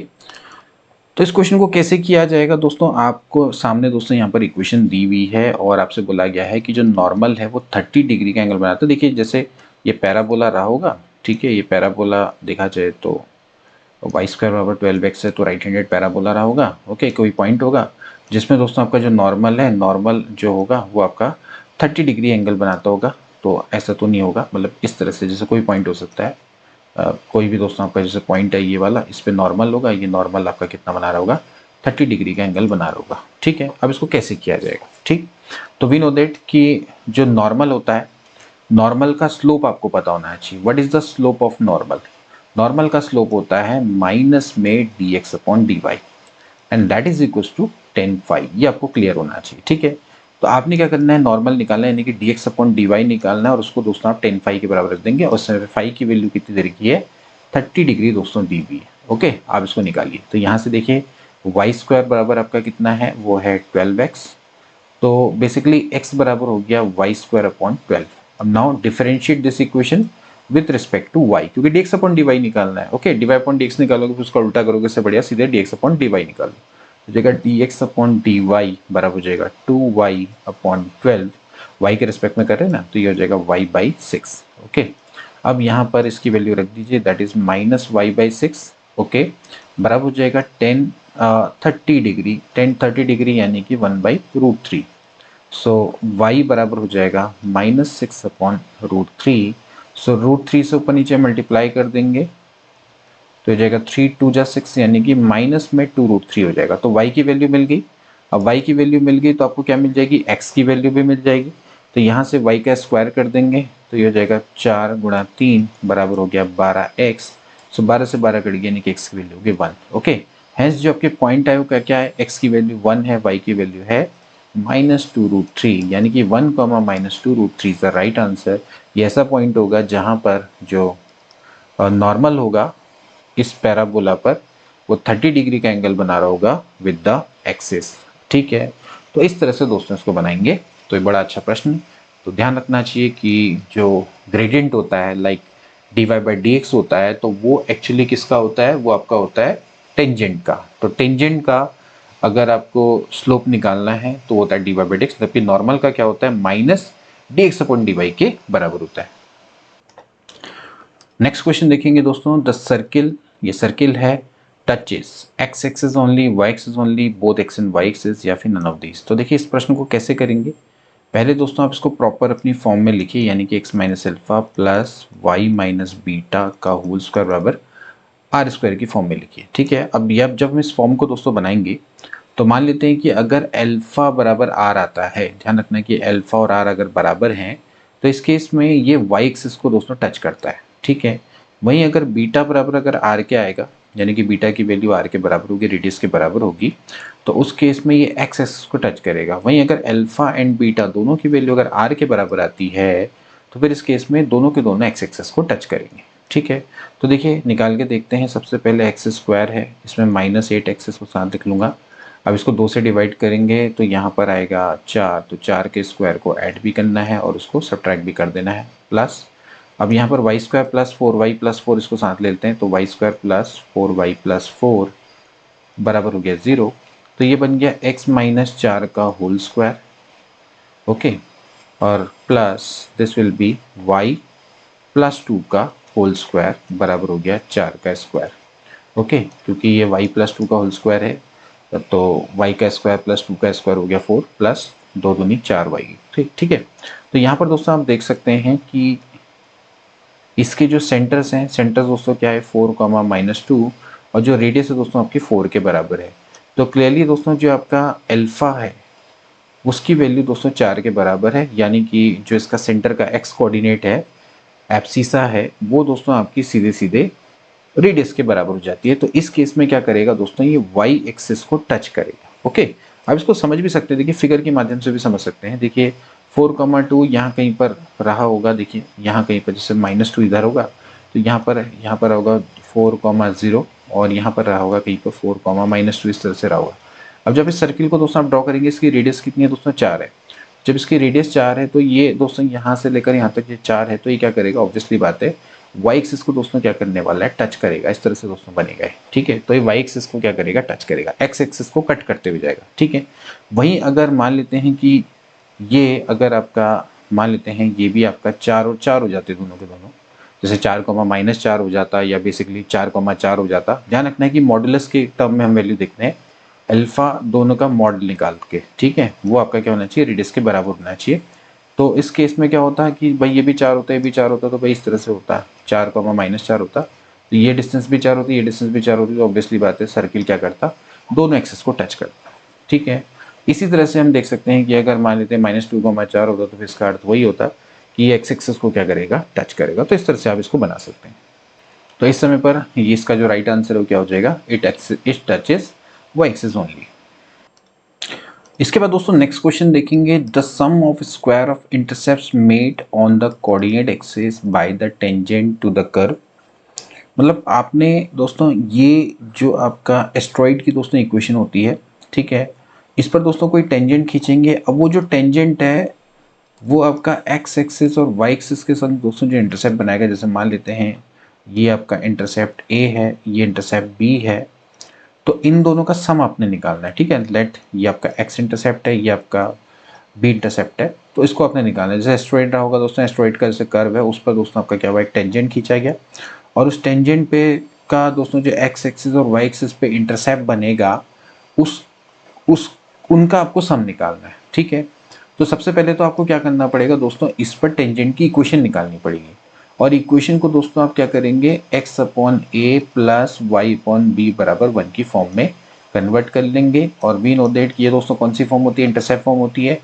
तो इस क्वेश्चन को कैसे किया जाएगा दोस्तों, आपको सामने दोस्तों यहाँ पर इक्वेशन दी हुई है और आपसे बोला गया है कि जो नॉर्मल है वो 30 डिग्री का एंगल बनाता है। देखिए जैसे ये पैराबोला रहा होगा, ठीक है, ये पैराबोला देखा जाए तो वाई स्क्वायर बराबर 12x है, तो राइट हैंडेड पैराबोला रहा होगा। ओके, कोई पॉइंट होगा जिसमें दोस्तों आपका जो नॉर्मल है, नॉर्मल जो होगा वो आपका 30 डिग्री एंगल बनाता होगा। तो ऐसा तो नहीं होगा, मतलब इस तरह से जैसे कोई पॉइंट हो सकता है, कोई भी दोस्तों आपका जैसे पॉइंट है ये वाला, इस पे नॉर्मल होगा, ये नॉर्मल आपका कितना बना रहा होगा, 30 डिग्री का एंगल बना रहा होगा। ठीक है, अब इसको कैसे किया जाएगा। ठीक, तो वी नो दैट कि जो नॉर्मल होता है, नॉर्मल का स्लोप आपको पता होना चाहिए। What is the slope of normal? Normal का स्लोप होता है माइनस में dx upon dy and that is equal to 10 phi. ये आपको क्लियर होना चाहिए। ठीक है, तो आपने क्या करना है, नॉर्मल निकालना है, यानी कि dx अपॉन dy निकालना है और उसको दोस्तों आप 10 फाई के बराबर रख देंगे और फाई की वैल्यू कितनी दे रखी है, 30 डिग्री दोस्तों दी हुई है। ओके, आप इसको निकालिए। तो यहाँ से देखिए वाई स्क्वायर बराबर आपका कितना है, वो है 12x। तो बेसिकली x बराबर हो गया वाई स्क्वायर अपॉन 12। अब now differentiate this equation with respect to y, क्योंकि dx अपॉन dy निकालना है। ओके, dy अपॉन dx निकालोगे फिर उसका उल्टा करोगे, इससे बढ़िया सीधे dx अपॉन dy निकालो। तो जाएगा dx अपॉन dy बराबर हो जाएगा 2y अपॉन 12, y के रिस्पेक्ट में कर रहे हैं ना, तो ये हो जाएगा y बाई 6। ओके, अब यहाँ पर इसकी वैल्यू रख दीजिए, that is minus y by 6। Okay, बराबर हो जाएगा 30 डिग्री, 30 डिग्री यानी कि 1/√3। सो y बराबर हो जाएगा -6 अपॉन √3। सो √3 से ऊपर नीचे मल्टीप्लाई कर देंगे तो हो जाएगा 3 2 जा 6, यानी कि माइनस में 2√3 हो जाएगा। तो y की वैल्यू मिल गई। अब y की वैल्यू मिल गई तो आपको क्या मिल जाएगी, x की वैल्यू भी मिल जाएगी। तो यहाँ से y का स्क्वायर कर देंगे तो ये हो जाएगा 4 गुणा 3 बराबर हो गया 12x। सो 12 से 12 कट गया, यानी कि x की वैल्यू होगी 1। ओके, हैंस जो आपके पॉइंट है वो क्या है, x की वैल्यू 1 है, y की वैल्यू है -2√3, यानी कि 1, -2√3 इज द राइट आंसर। ये ऐसा पॉइंट होगा जहाँ पर जो नॉर्मल होगा इस पैराबोला पर वो 30 डिग्री का एंगल बना रहा होगा विद द एक्सिस। ठीक है, तो इस तरह से दोस्तों इसको बनाएंगे। तो ये बड़ा अच्छा प्रश्न। तो ध्यान रखना चाहिए कि जो ग्रेडियंट होता है लाइक dy बाई dx होता है, तो वो एक्चुअली किसका होता है, वो आपका होता है टेंजेंट का। तो टेंजेंट का अगर आपको स्लोप निकालना है तो होता है dy बाई dx, जबकि नॉर्मल का क्या होता है, माइनस dx अपॉन dy के बराबर होता है। नेक्स्ट क्वेश्चन देखेंगे दोस्तों, द सर्किल, ये सर्किल है, touches x axis only, y axis only, both x and y axis, या फिर नन ऑफ दीज। तो देखिए इस प्रश्न को कैसे करेंगे, पहले दोस्तों आप इसको प्रॉपर अपनी फॉर्म में लिखिए, यानी कि x minus alpha plus y minus beta का होल स्क्वायर बराबर आर स्क्वायर की फॉर्म में लिखिए। ठीक है, अब ये जब हम इस फॉर्म को दोस्तों बनाएंगे तो मान लेते हैं कि अगर एल्फा बराबर आर आता है, ध्यान रखना कि एल्फा और आर अगर बराबर हैं तो इस केस में ये वाई एक्सिस को दोस्तों टच करता है। ठीक है, वहीं अगर बीटा बराबर अगर आर के आएगा, यानी कि बीटा की वैल्यू आर के बराबर होगी, रेडियस के बराबर होगी, तो उस केस में ये एक्स एक्सिस को टच करेगा। वहीं अगर अल्फा एंड बीटा दोनों की वैल्यू अगर आर के बराबर आती है तो फिर इस केस में दोनों के दोनों एक्स एक्सिस को टच करेंगे। ठीक है, तो देखिए निकाल के देखते हैं। सबसे पहले एक्स स्क्वायर है, इसमें -8 एक्सिस को साथ लिख लूँगा। अब इसको 2 से डिवाइड करेंगे तो यहाँ पर आएगा 4, तो 4 के स्क्वायर को ऐड भी करना है और उसको सब्ट्रैक्ट भी कर देना है, प्लस अब यहाँ पर Y square plus 4y plus 4 इसको साथ ले लेते हैं, तो Y square plus 4y plus 4 बराबर हो गया 0। तो ये बन गया x माइनस 4 का होल स्क्वायर। ओके, और plus this will B y plus 2 का होल स्क्वायर बराबर हो गया 4 का स्क्वायर। ओके, क्योंकि ये y प्लस 2 का होल स्क्वायर है तो y का स्क्वायर प्लस 2 का स्क्वायर हो गया 4 प्लस 2 दूनी 4y। ठीक है, तो यहाँ पर दोस्तों आप देख सकते हैं कि इसके जो सेंटर्स हैं, सेंटर्स दोस्तों क्या है 4, -2, और जो रेडियस है दोस्तों आपकी 4 के बराबर है। तो क्लियरली दोस्तों जो आपका अल्फा है उसकी वैल्यू दोस्तों 4 के बराबर है, यानी कि जो इसका सेंटर का एक्स कोऑर्डिनेट है, एब्सिसा है, वो दोस्तों आपकी सीधे सीधे रेडियस के बराबर हो जाती है। तो इस केस में क्या करेगा दोस्तों, ये वाई एक्सिस को टच करेगा। ओके, अब इसको समझ भी सकते हैं, देखिए फिगर के माध्यम से भी समझ सकते हैं। देखिए 4,2 यहाँ कहीं पर रहा होगा, देखिए यहाँ कहीं पर, जैसे -2 इधर होगा तो यहाँ पर होगा 4,0 और यहाँ पर रहा होगा कहीं पर 4,-2 इस तरह से रहा होगा। अब जब इस सर्किल को दोस्तों आप ड्रॉ करेंगे, इसकी रेडियस कितनी है दोस्तों, 4 है। जब इसकी रेडियस 4 है तो ये दोस्तों यहाँ से लेकर यहाँ तक ये 4 है, तो ये क्या करेगा, ऑब्वियसली बात है वाई एक्सिस को दोस्तों क्या करने वाला है, टच करेगा। इस तरह से दोस्तों बनेगा, ठीक है। तो ये वाई एक्सिस को क्या करेगा, टच करेगा, एक्स एक्सिस को कट करते हुए जाएगा, ठीक है। वहीं अगर मान लेते हैं कि ये अगर आपका मान लेते हैं ये भी आपका 4 और 4 हो जाते दोनों के दोनों, जैसे 4,-4 हो जाता या बेसिकली 4,4 हो जाता। ध्यान रखना है कि मॉडुलस के टर्म में हम वैल्यू देखते हैं, अल्फा दोनों का मॉडल निकाल के, ठीक है, वो आपका क्या होना चाहिए, रेडियस के बराबर होना चाहिए। तो इस केस में क्या होता है कि भाई ये भी 4 होता है, ये भी 4 होता है, तो भाई इस तरह से होता है 4,-4 होता, तो ये डिस्टेंस भी 4 होती है, ये डिस्टेंस भी 4 होती है, तो ऑब्वियसली बात है सर्किल क्या करता, दोनों एक्सिस को टच करता, ठीक है। इसी तरह से हम देख सकते हैं कि अगर मान लेते हैं -2,4 होता तो फिर इसका अर्थ वही होता कि एक्स एक्सिस को क्या करेगा, टच करेगा। तो इस तरह से आप इसको बना सकते हैं। तो इस समय पर ये इसका जो राइट आंसर है वो क्या हो जाएगा, it touches y axis only. इसके बाद दोस्तों नेक्स्ट क्वेश्चन देखेंगे, the sum of square of intercepts made on the coordinate axis by the tangent to the curve. मतलब आपने दोस्तों ये जो आपका एस्ट्रॉइड की दोस्तों इक्वेशन होती है, ठीक है, इस पर दोस्तों कोई टेंजेंट खींचेंगे। अब वो जो टेंजेंट है वो आपका एक्स एक्सिस और वाई एक्सिस के साथ दोस्तों जो इंटरसेप्ट बनाएगा, जैसे मान लेते हैं ये आपका इंटरसेप्ट ए है, ये इंटरसेप्ट बी है, तो इन दोनों का सम आपने निकालना है, ठीक है। लेट ये आपका एक्स इंटरसेप्ट है, ये आपका बी इंटरसेप्ट है, तो इसको आपने निकालना है। जैसे एस्ट्रॉइड रहा होगा दोस्तों, एस्ट्रॉइड का जैसे कर्व है उस पर दोस्तों आपका क्या हुआ, एक टेंजेंट खींचा गया और उस टेंजेंट पे का दोस्तों जो एक्स एक्सिस और वाई एक्सिस पे इंटरसेप्ट बनेगा उस उनका आपको सम निकालना है, ठीक है। तो सबसे पहले तो आपको क्या करना पड़ेगा दोस्तों, इस पर टेंजेंट की इक्वेशन निकालनी पड़ेगी और इक्वेशन को दोस्तों आप क्या करेंगे, x/a प्लस y/b बराबर 1 की फॉर्म में कन्वर्ट कर लेंगे। और वी नो दैट कि ये दोस्तों कौन सी फॉर्म होती है, इंटरसेप्ट फॉर्म होती है।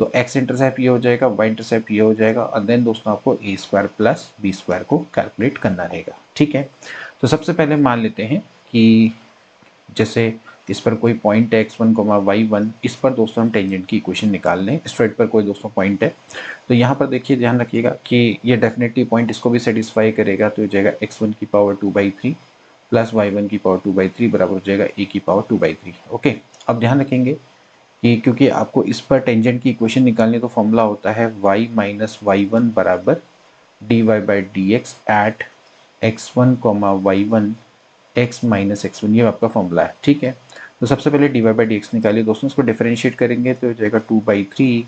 तो x इंटरसेप्ट ये हो जाएगा, y इंटरसेप्ट ये हो जाएगा और देन दोस्तों आपको a² प्लस b² को कैलकुलेट करना रहेगा, ठीक है। तो सबसे पहले मान लेते हैं कि जैसे इस पर कोई पॉइंट है x1, y1, इस पर दोस्तों हम टेंजेंट की इक्वेशन निकाल लें। स्ट्रेट पर कोई दोस्तों पॉइंट है, तो यहाँ पर देखिए ध्यान रखिएगा कि ये डेफिनेटली पॉइंट इसको भी सेटिस्फाई करेगा। तो हो जाएगा x1 की पावर 2/3 प्लस y1 की पावर 2/3 बराबर हो जाएगा a की पावर 2/3। ओके, अब ध्यान रखेंगे कि क्योंकि आपको इस पर टेंजेंट की इक्वेशन निकालनी है तो फॉर्मूला होता है y माइनस y1 बराबर dy/dx eight x1, y1 x minus x1, ये आपका फॉर्मूला है, ठीक है। तो सबसे पहले dy/dx निकालिए दोस्तों, इसको डिफरेंशिएट करेंगे तो हो जाएगा 2/3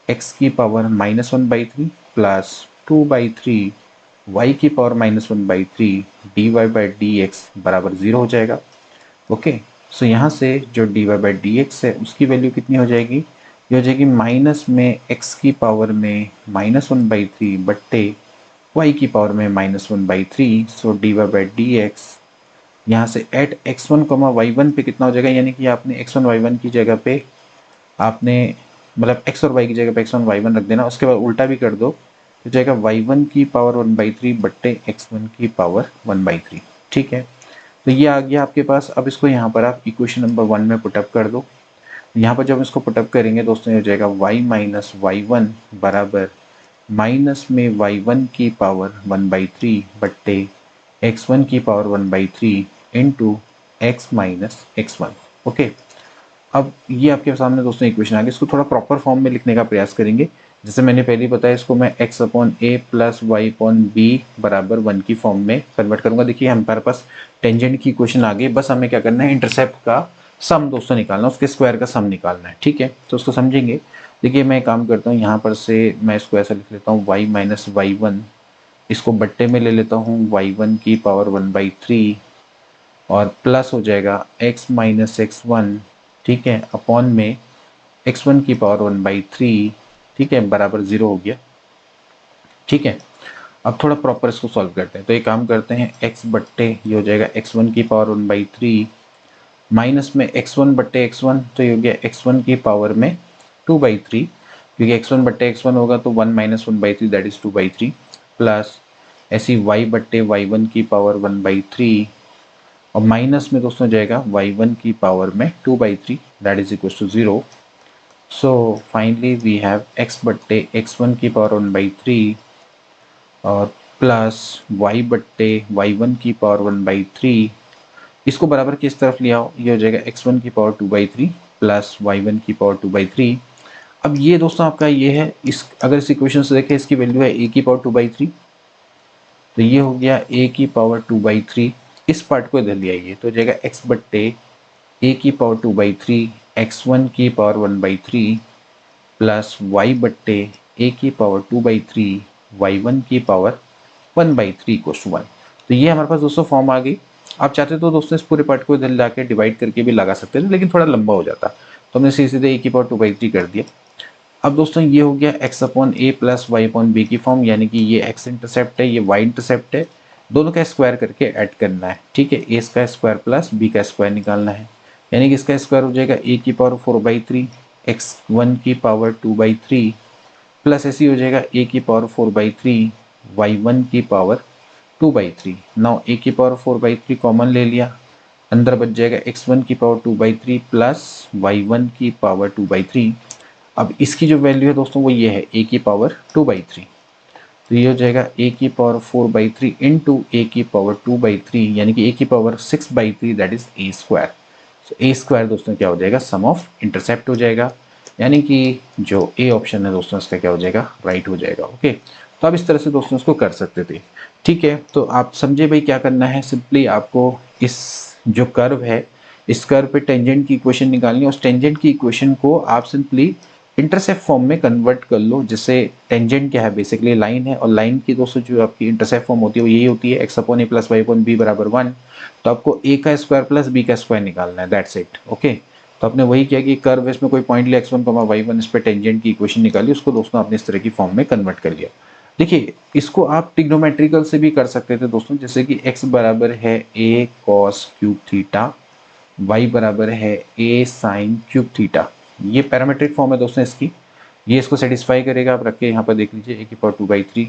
x की पावर -1/3 प्लस 2/3 y की पावर -1/3 dy/dx बराबर 0 हो जाएगा। ओके, सो यहाँ से जो dy/dx है उसकी वैल्यू कितनी हो जाएगी, ये हो जाएगी माइनस में x की पावर में -1/3 बट्टे y की पावर में -1/3। सो dy/dx यहाँ से एट x1, y1 पे कितना हो जाएगा, यानी कि आपने x1 y1 की जगह पे आपने मतलब x और y की जगह पे x1 y1 रख देना, उसके बाद उल्टा भी कर दो तो जाएगा y1 की पावर 1/3 बट्टे x1 की पावर 1/3, ठीक है। तो ये आ गया आपके पास। अब इसको यहाँ पर आप इक्वेशन नंबर 1 में पुटअप कर दो। यहाँ पर जब इसको पुटअप करेंगे दोस्तों, ये हो जाएगा y माइनस y1 बराबर माइनस में y1 की पावर 1/3 बट्टे x1 की power 1/3 into x minus x1। Okay, अब ये आपके सामने दोस्तों इक्वेशन आ गई। इसको थोड़ा प्रॉपर फॉर्म में लिखने का प्रयास करेंगे। जैसे मैंने पहले बताया, इसको मैं x/a प्लस y/b बराबर 1 की फॉर्म में कन्वर्ट करूंगा। देखिए हमारे पास टेंजेंट की इक्वेशन आ गई, बस हमें क्या करना है, इंटरसेप्ट का सम दोस्तों निकालना, उसके स्क्वायर का सम निकालना है, ठीक है। तो उसको समझेंगे। देखिए मैं काम करता हूँ, यहाँ पर से मैं इसको ऐसा लिख लेता हूँ y माइनस y1, इसको बट्टे में ले लेता हूँ y1 की पावर 1/3 और प्लस हो जाएगा x माइनस x1, ठीक है, अपॉन में x1 की पावर 1/3, ठीक है, बराबर 0 हो गया, ठीक है। अब थोड़ा प्रॉपर इसको सॉल्व करते हैं। तो ये काम करते हैं, x बट्टे ये हो जाएगा x1 की पावर 1/3 माइनस में x1 बट्टे x1, तो ये हो गया x1 की पावर में 2/3, क्योंकि x1 बट्टे x1 होगा तो 1 माइनस 1/3 दैट इज 2/3 प्लस ऐसी y बट्टे y1 की पावर 1/3 और माइनस में दोस्तों जाएगा y1 की पावर में 2/3 that is equal to 0। So finally we have x बट्टे x1 की पावर 1/3 और प्लस y बट्टे y1 की पावर 1/3। इसको बराबर किस तरफ ले आओ, ये हो जाएगा x1 की पावर 2/3 प्लस y1 की पावर 2/3। अब ये दोस्तों आपका ये है, इस अगर इस इक्वेशन से देखें इसकी वैल्यू है a की पावर 2/3, तो ये हो गया a की पावर 2/3। इस पार्ट को इधर ले आइए तो हो जाएगा x बट्टे a की पावर 2/3 x1 की पावर 1/3 प्लस y बट्टे a की पावर 2/3 y1 की पावर 1/3 इक्वल्स टू 1। तो ये हमारे पास दोस्तों फॉर्म आ गई। आप चाहते तो दोस्तों इस पूरे पार्ट को इधर लाके डिवाइड करके भी लगा सकते थे, लेकिन थोड़ा लंबा हो जाता, तो हमने सीधे a की पावर 2/3 कर दिया। अब दोस्तों ये हो गया x upon a plus y upon b की फॉर्म, यानी कि ये x इंटरसेप्ट है, ये y इंटरसेप्ट है, दोनों का स्क्वायर करके ऐड करना है। ठीक है, a का स्क्वायर प्लस b का स्क्वायर निकालना है, यानी कि इसका स्क्वायर हो जाएगा a की पावर 4/3 x1 की पावर 2/3 प्लस ऐसी हो जाएगा a की पावर 4/3 y1 की पावर 2/3। नाउ a की पावर 4/3 कॉमन ले लिया, अंदर बच जाएगा x1 की पावर 2/3 प्लस y1 की पावर 2/3। अब इसकी जो वैल्यू है दोस्तों वो ये है a की पावर 2/3, तो ये हो जाएगा a की पावर 4/3 इंटू a की पावर 2/3, यानी कि a की power 6/3 that is a square. So a square दोस्तों क्या हो जाएगा, सम ऑफ इंटरसेप्ट हो जाएगा, यानी कि जो a ऑप्शन है दोस्तों इसका क्या हो जाएगा, राइट हो जाएगा। ओके, तो आप इस तरह से दोस्तों इसको कर सकते थे। ठीक है, तो आप समझे भाई क्या करना है, सिंपली आपको इस जो कर्व है इस कर्व पे टेंजेंट की इक्वेशन निकालनी है, उस टेंजेंट की इक्वेशन को आप सिंपली इंटरसेप्ट फॉर्म में कन्वर्ट कर लो, जिससे टेंजेंट क्या है, बेसिकली लाइन है, और लाइन की दोस्तों जो आपकी इंटरसेप्ट फॉर्म होती है वो यही होती है x अपॉन ए प्लस वाई अपॉन बी बराबर 1। तो आपको a का स्क्वायर प्लस b का स्क्वायर निकालना है, दैट्स इट। ओके, तो आपने वही किया कि कर्व इसमें कोई पॉइंट लिया x1 y1, इस पर टेंजेंट की इक्वेशन निकाली, उसको दोस्तों आपने इस तरह की फॉर्म में कन्वर्ट कर लिया। देखिए इसको आप ट्रिग्नोमेट्रिकल से भी कर सकते थे दोस्तों, जैसे कि x बराबर है a cos cube theta, y बराबर है a साइन क्यूब थीटा। ये पैरामीट्रिक फॉर्म है दोस्तों इसकी, ये इसको सेटिस्फाई करेगा। आप रख के यहाँ पर देख लीजिए a की पावर 2/3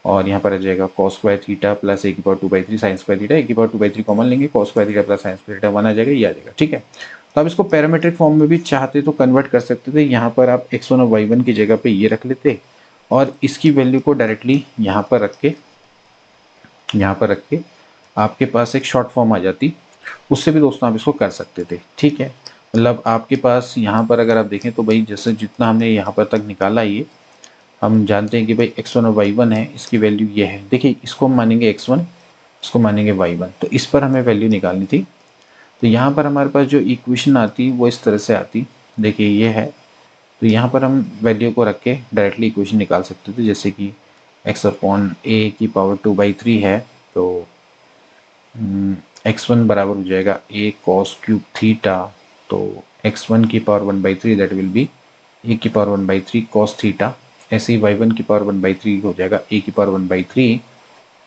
और यहाँ पर आ जाएगा cos square theta plus a की power 2/3 sine square theta, a की पावर 2/3 कॉमन लेंगे, cos square theta plus sine square theta 1 आ जाएगा, ये आ जाएगा। ठीक है, तो आप इसको पैरामीट्रिक फॉर्म में भी चाहते तो कन्वर्ट कर सकते थे। यहाँ पर आप x1 और y1 की जगह पे ये रख लेते और इसकी वैल्यू को डायरेक्टली यहाँ पर रख के आपके पास एक शॉर्ट फॉर्म आ जाती, उससे भी दोस्तों आप इसको कर सकते थे। ठीक है, मतलब आपके पास यहाँ पर अगर आप देखें तो भाई जैसे जितना हमने यहाँ पर तक निकाला, ये हम जानते हैं कि भाई x1 और y1 है, इसकी वैल्यू ये है। देखिए इसको हम मानेंगे x1, इसको मानेंगे y1, तो इस पर हमें वैल्यू निकालनी थी। तो यहाँ पर हमारे पास जो इक्वेशन आती वो इस तरह से आती, देखिए ये है, तो यहाँ पर हम वैल्यू को रख के डायरेक्टली इक्वेशन निकाल सकते थे, जैसे कि x अपॉन a की पावर 2/3 है, तो x1 बराबर हो जाएगा a cos क्यूब थीटा, तो x1 की power 1/3 that will be a की पावर 1/3 cos थीटा, ऐसे ही y1 की पावर 1/3 हो जाएगा a की पावर 1/3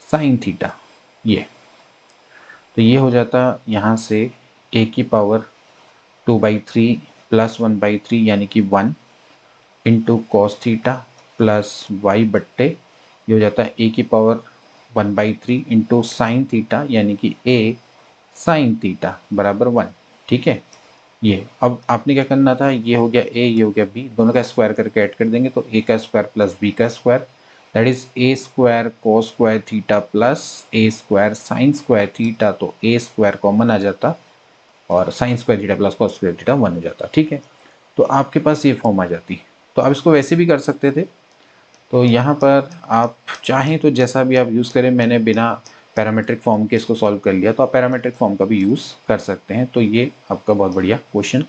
साइन थीटा। ये तो ये हो जाता यहाँ से a की पावर 2/3 प्लस 1/3 यानी कि 1 into cos theta plus y बट्टे ये हो जाता है a की पावर 1/3 इंटू साइन थीटा यानी कि a साइन थीटा बराबर 1। ठीक है, ये अब आपने क्या करना था, ये हो गया a, ये हो गया b, दोनों का स्क्वायर करके ऐड कर देंगे, तो a का स्क्वायर प्लस b का square that is a square cos square theta plus a square sine square theta, तो a स्क्वायर कॉमन आ जाता और sine square theta plus cos square theta 1 हो जाता। ठीक है, तो आपके पास ये फॉर्म आ जाती। तो आप इसको वैसे भी कर सकते थे, तो यहाँ पर आप चाहें तो जैसा भी आप यूज़ करें, मैंने बिना पैरामीट्रिक फॉर्म के इसको सॉल्व कर लिया, तो आप पैरामीट्रिक फॉर्म का भी यूज़ कर सकते हैं। तो ये आपका बहुत बढ़िया क्वेश्चन।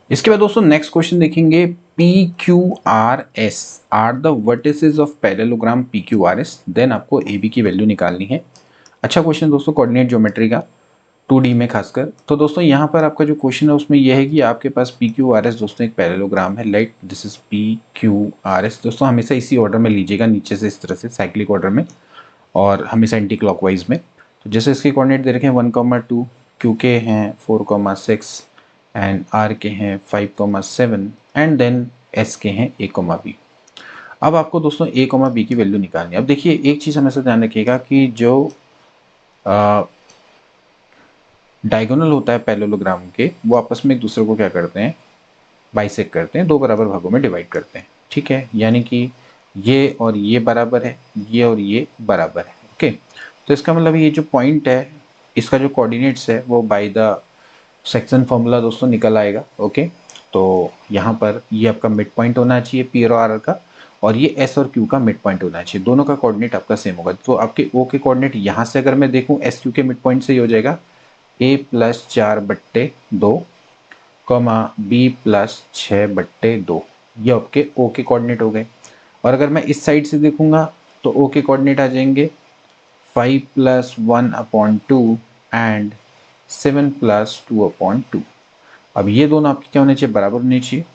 इसके बाद दोस्तों नेक्स्ट क्वेश्चन देखेंगे, P Q R S are the vertices of parallelogram P Q R S, then आपको ए बी की वैल्यू निकालनी है। अच्छा क्वेश्चन दोस्तों, कोऑर्डिनेट ज्योमेट्री का 2D में खासकर। तो दोस्तों यहाँ पर आपका जो क्वेश्चन है उसमें यह है कि आपके पास पी क्यू आर एस दोस्तों एक पैरेललोग्राम है, like this is P Q R S. दोस्तों हमेशा इसी ऑर्डर में लीजिएगा, नीचे से इस तरह से साइक्लिक ऑर्डर में, और हमेशा एंटी क्लॉकवाइज में। तो जैसे इसके कोऑर्डिनेट दे रखे हैं 1,2, क्यू के हैं 4,6 एंड आर के हैं 5,7 एंड देन एस के हैं a,b। अब आपको दोस्तों a,b की वैल्यू निकालनी है। अब देखिए एक चीज़ हमेशा ध्यान रखिएगा कि जो डायगोनल होता है पैरेललोग्राम के, वो आपस में एक दूसरे को क्या करते हैं, बाइसेक्ट करते हैं, दो बराबर भागों में डिवाइड करते हैं, ठीक है। यानी कि ये और ये बराबर है, ये और ये बराबर है, ओके। तो इसका मतलब ये जो पॉइंट है इसका जो कोऑर्डिनेट्स है वो बाय द सेक्शन फॉर्मूला दोस्तों निकल आएगा, ओके। तो यहाँ पर ये आपका मिड पॉइंट होना चाहिए पी और आर का, और ये एस और क्यू का मिड पॉइंट होना चाहिए, दोनों का कोऑर्डिनेट आपका सेम होगा। तो आपके ओ के कोऑर्डिनेट यहाँ से अगर मैं देखूँ एस क्यू के मिड पॉइंट से ही हो जाएगा ए प्लस 4/2 कॉमा बी प्लस 6/2, ये आपके ओ के कोऑर्डिनेट हो गए। और अगर मैं इस साइड से देखूंगा तो ओ के कोऑर्डिनेट आ जाएंगे 5 + 1/2 एंड 7 + 2/2। अब ये दोनों आपके क्या होने चाहिए, बराबर होने चाहिए।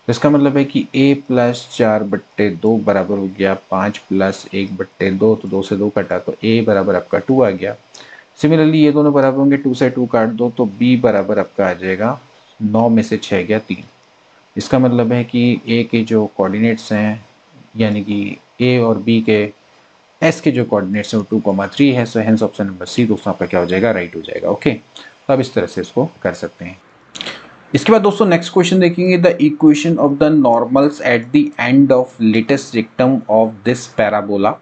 तो इसका मतलब है कि a प्लस 4/2 बराबर हो गया 5 + 1/2, तो 2 से 2 कटा तो a बराबर आपका 2 आ गया। सिमिलरली ये दोनों बराबर होंगे, 2 से 2 काट दो तो b बराबर आपका आ जाएगा 9 में से 6 गया 3। इसका मतलब है कि a के जो कोऑर्डिनेट्स हैं यानी कि a और b के s के जो कोऑर्डिनेट्स हैं वो 2,3 है। So hence option number C दोस्तों आपका क्या हो जाएगा, राइट हो जाएगा, ओके। तो अब इस तरह से इसको कर सकते हैं। इसके बाद दोस्तों नेक्स्ट क्वेश्चन देखेंगे, the equation of the normals at the end of latus rectum of this parabola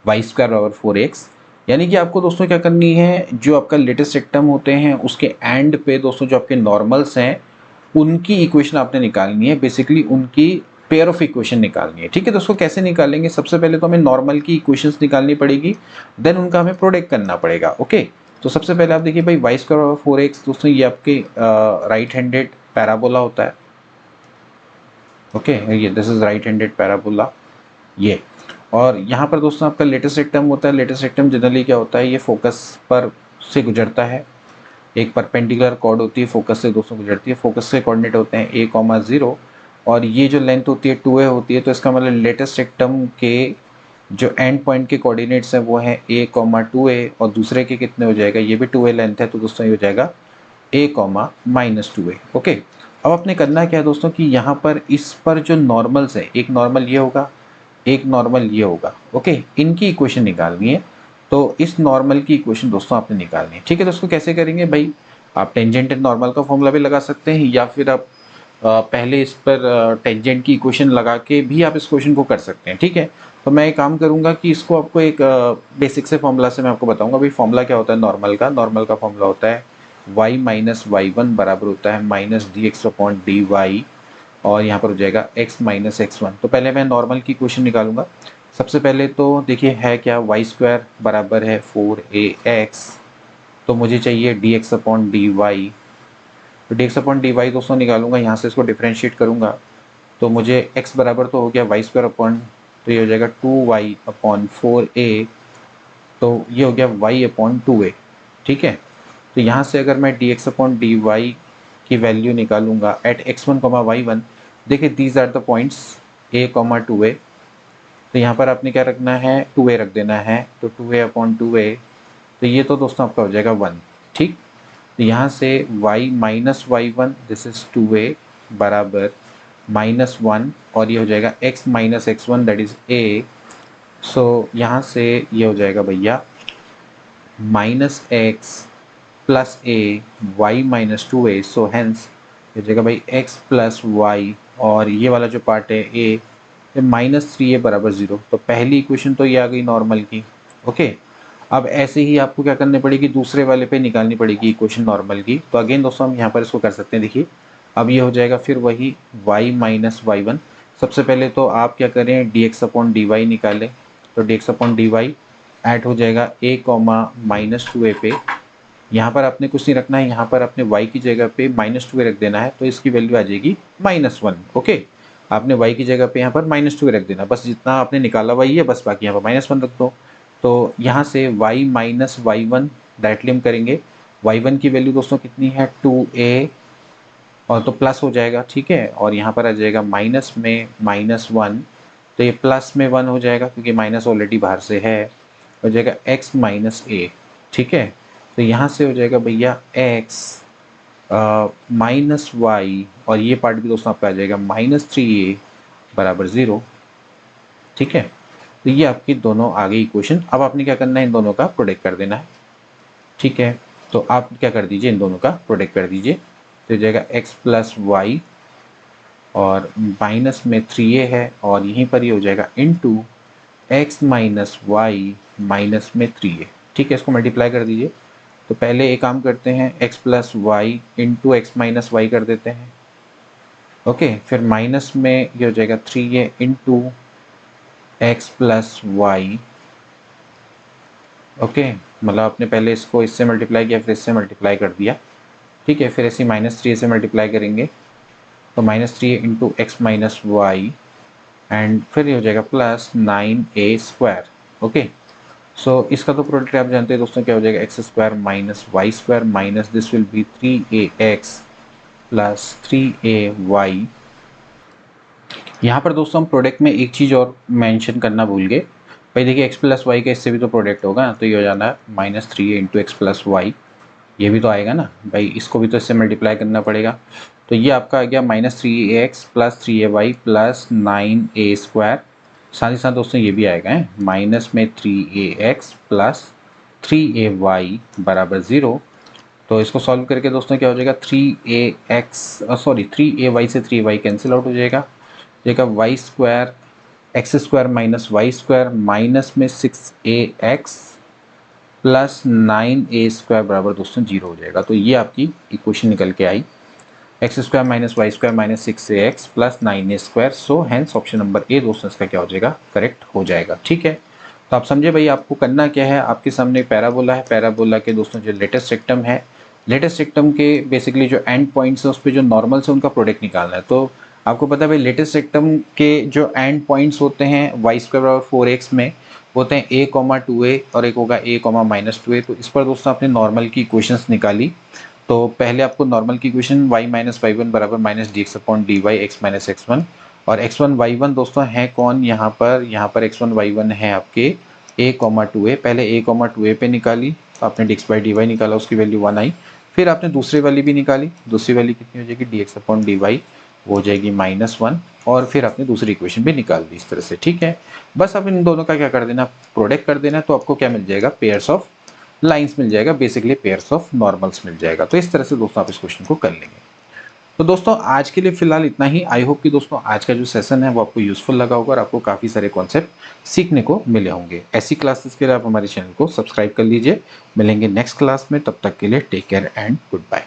y² / 4x। यानी कि आपको दोस्तों क्या करनी है, जो आपका लेटेस्ट रेक्टम होते हैं उसके एंड पे दोस्तों जो आपके नॉर्मल्स हैं उनकी इक्वेशन आपने निकालनी है, बेसिकली उनकी पेयर ऑफ इक्वेशन निकालनी है, ठीक है। दोस्तों कैसे निकालेंगे, सबसे पहले तो हमें नॉर्मल की इक्वेशंस निकालनी पड़ेगी, देन उनका हमें प्रोडक्ट करना पड़ेगा, ओके। तो सबसे पहले आप देखिए भाई y² / 4x दोस्तों ये आपके राइट हैंडेड पैराबोला होता है, ओके। ये this is right handed parabola ये। और यहाँ पर दोस्तों आपका लेटेस्ट रेक्टम होता है। लेटेस्ट रेक्टम जनरली क्या होता है, ये फोकस पर से गुजरता है, एक परपेंडिकुलर कॉर्ड होती है फोकस से दोस्तों गुजरती है। फोकस के कोऑर्डिनेट होते हैं a,0 और ये जो लेंथ होती है 2a होती है। तो इसका मतलब लेटेस्ट रेक्टम के जो एंड पॉइंट के कोऑर्डिनेट्स हैं वो हैं a,2a और दूसरे के कितने हो जाएगा, ये भी 2a लेंथ है तो दोस्तों ये हो जाएगा a,-2a, ओके। अब आपने करना क्या है दोस्तों कि यहाँ पर इस पर जो नॉर्मल्स है, एक नॉर्मल ये होगा, एक नॉर्मल ये होगा, ओके। इनकी इक्वेशन निकालनी है। तो इस नॉर्मल की इक्वेशन दोस्तों आपने निकालनी है, ठीक है। दोस्तों कैसे करेंगे भाई, आप टेंजेंट एंड नॉर्मल का फॉर्मूला भी लगा सकते हैं या फिर आप पहले इस पर टेंजेंट की इक्वेशन लगा के भी आप इस क्वेश्चन को कर सकते हैं, ठीक है। तो मैं एक काम करूंगा कि इसको आपको एक बेसिक से फॉर्मूला से मैं आपको बताऊंगा भाई फॉर्मूला क्या होता है नॉर्मल का। नॉर्मल का फॉर्मूला होता है y - y1 बराबर होता है -dx/dy और यहाँ पर हो जाएगा x - x1। तो पहले मैं नॉर्मल की इक्वेशन निकालूंगा। सबसे पहले तो देखिए है क्या, y² बराबर है 4ax, तो मुझे चाहिए dx/dy। तो dx/dy दोस्तों निकालूंगा, यहाँ से इसको डिफरेंशिएट करूंगा तो मुझे x बराबर तो हो गया y² अपॉन, तो ये हो जाएगा 2y/4a, तो ये हो गया y/2a, ठीक है। तो यहाँ से अगर मैं dx/dy की वैल्यू निकालूंगा एट x1, y1, देखिए these are the points a, 2a। तो यहाँ पर आपने क्या रखना है, 2a रख देना है, तो 2a/2a, तो ये तो दोस्तों आपका हो जाएगा 1, ठीक। तो यहाँ से y - y1 this is 2a बराबर -1 और ये हो जाएगा x - x1 that is a। सो यहाँ से ये हो जाएगा भैया -x + a y - 2a, so hence हो जाएगा भाई x + y और ये वाला जो पार्ट है a -3a बराबर 0। तो पहली इक्वेशन तो ये आ गई नॉर्मल की, ओके। अब ऐसे ही आपको क्या करनी पड़ेगी, दूसरे वाले पे निकालनी पड़ेगी इक्वेशन नॉर्मल की। तो अगेन दोस्तों हम यहाँ पर इसको कर सकते हैं, देखिए अब ये हो जाएगा फिर वही y - y1। सबसे पहले तो आप क्या करें, dx/dy निकालें, तो dx/dy ऐड हो जाएगा a, -2a पे। यहाँ पर आपने कुछ नहीं रखना है, यहाँ पर आपने y की जगह पे -2a रख देना है, तो इसकी वैल्यू आ जाएगी -1, ओके। आपने y की जगह पे यहाँ पर -2a रख देना, बस जितना आपने निकाला वही है, बस बाकी यहाँ पर -1 रख दो। तो यहाँ से y - y1 डायरेक्टली हम करेंगे, y1 की वैल्यू दोस्तों कितनी है 2a और तो प्लस हो जाएगा, ठीक है। और यहाँ पर आ जाएगा माइनस में -1, तो ये प्लस में 1 हो जाएगा क्योंकि माइनस ऑलरेडी बाहर से है, हो जाएगा x - a, ठीक है। तो यहाँ से हो जाएगा भैया x -y और ये पार्ट भी दोस्तों आपका आ जाएगा -3a बराबर 0, ठीक है। तो ये आपकी दोनों आ गई इक्वेशन। अब आपने क्या करना है, इन दोनों का प्रोडक्ट कर देना है, ठीक है। तो आप क्या कर दीजिए, इन दोनों का प्रोडक्ट कर दीजिए, तो हो जाएगा x + y और माइनस में 3a है और यहीं पर ये हो जाएगा into x minus y minus में 3a। ठीक है, इसको मल्टीप्लाई कर दीजिए। तो पहले एक काम करते हैं, x plus y into x minus y कर देते हैं। ओके, फिर माइनस में ये हो जाएगा 3a into x plus y. Okay, मतलब आपने पहले इसको इससे मल्टीप्लाई किया फिर इससे मल्टीप्लाई कर दिया। ठीक है, फिर ऐसे -3 से मल्टीप्लाई करेंगे तो -3 into x minus y and फिर ये हो जाएगा प्लस 9a स्क्वायर। ओके, सो इसका तो प्रोडक्ट आप जानते हैं दोस्तों क्या हो जाएगा, x square minus Y square minus this will be 3ax plus 3ay। यहाँ पर दोस्तों हम प्रोडक्ट में एक चीज़ और मेंशन करना भूल गए भाई। देखिए x प्लस वाई का इससे भी तो प्रोडक्ट होगा, तो ये हो जाना है -3a into x plus Y. ये भी तो आएगा ना भाई, इसको भी तो इससे मल्टीप्लाई करना पड़ेगा। तो ये आपका आ गया -3ax plus 3ay plus 9a square. साथ ही साथ दोस्तों ये भी आएगा है माइनस में 3ax प्लस 3ay बराबर 0। तो इसको सॉल्व करके दोस्तों क्या हो जाएगा, 3ay से 3ay कैंसिल आउट हो जाएगा। Y square x square minus Y square minus में 6ax प्लस 9a स्क्वायर बराबर दोस्तों 0 हो जाएगा। तो ये आपकी इक्वेशन निकल के आई, X square minus Y square minus 6ax plus 9a square. So hence option number A दोस्तों इसका क्या हो जाएगा, करेक्ट हो जाएगा। ठीक है, तो आप समझे भाई आपको करना क्या है। आपके सामने पैराबोला है, पैराबोला के दोस्तों जो लेटेस्ट सेक्टम है, लेटेस्ट सेक्टम के बेसिकली जो एंड पॉइंट्स है उस पर जो नॉर्मल्स है उनका प्रोडक्ट निकालना है। तो आपको पता है भाई लेटेस्ट सेक्टम के जो एंड पॉइंट्स होते हैं वाई स्क्वायर बराबर 4x में होते हैं a, 2a और एक होगा a, -2a। तो इस पर दोस्तों आपने नॉर्मल की इक्वेशंस निकाली। तो पहले आपको नॉर्मल की इक्वेशन y माइनस y1 बराबर minus dx upon dy x minus x1 और x1 y1 दोस्तों है कौन यहाँ पर x1 y1 है आपके a, 2a। पहले a, 2a पे निकाली तो आपने dx बाई dy निकाला, उसकी वैल्यू 1 आई। फिर आपने दूसरी वाली भी निकाली, दूसरी वाली कितनी हो जाएगी, dx अपॉन dy वो हो जाएगी -1 और फिर आपने दूसरी इक्वेशन भी निकाल दी इस तरह से। ठीक है, बस आप इन दोनों का क्या कर देना, प्रोडक्ट कर देना। तो आपको क्या मिल जाएगा, पेयर्स ऑफ लाइंस मिल जाएगा, बेसिकली पेयर्स ऑफ नॉर्मल्स मिल जाएगा। तो इस तरह से दोस्तों आप इस क्वेश्चन को कर लेंगे। तो दोस्तों आज के लिए फिलहाल इतना ही। आई होप कि दोस्तों आज का जो सेशन है वो आपको यूजफुल लगा होगा और आपको काफ़ी सारे कॉन्सेप्ट सीखने को मिले होंगे। ऐसी क्लासेस के लिए आप हमारे चैनल को सब्सक्राइब कर लीजिए। मिलेंगे नेक्स्ट क्लास में, तब तक के लिए take care and good bye.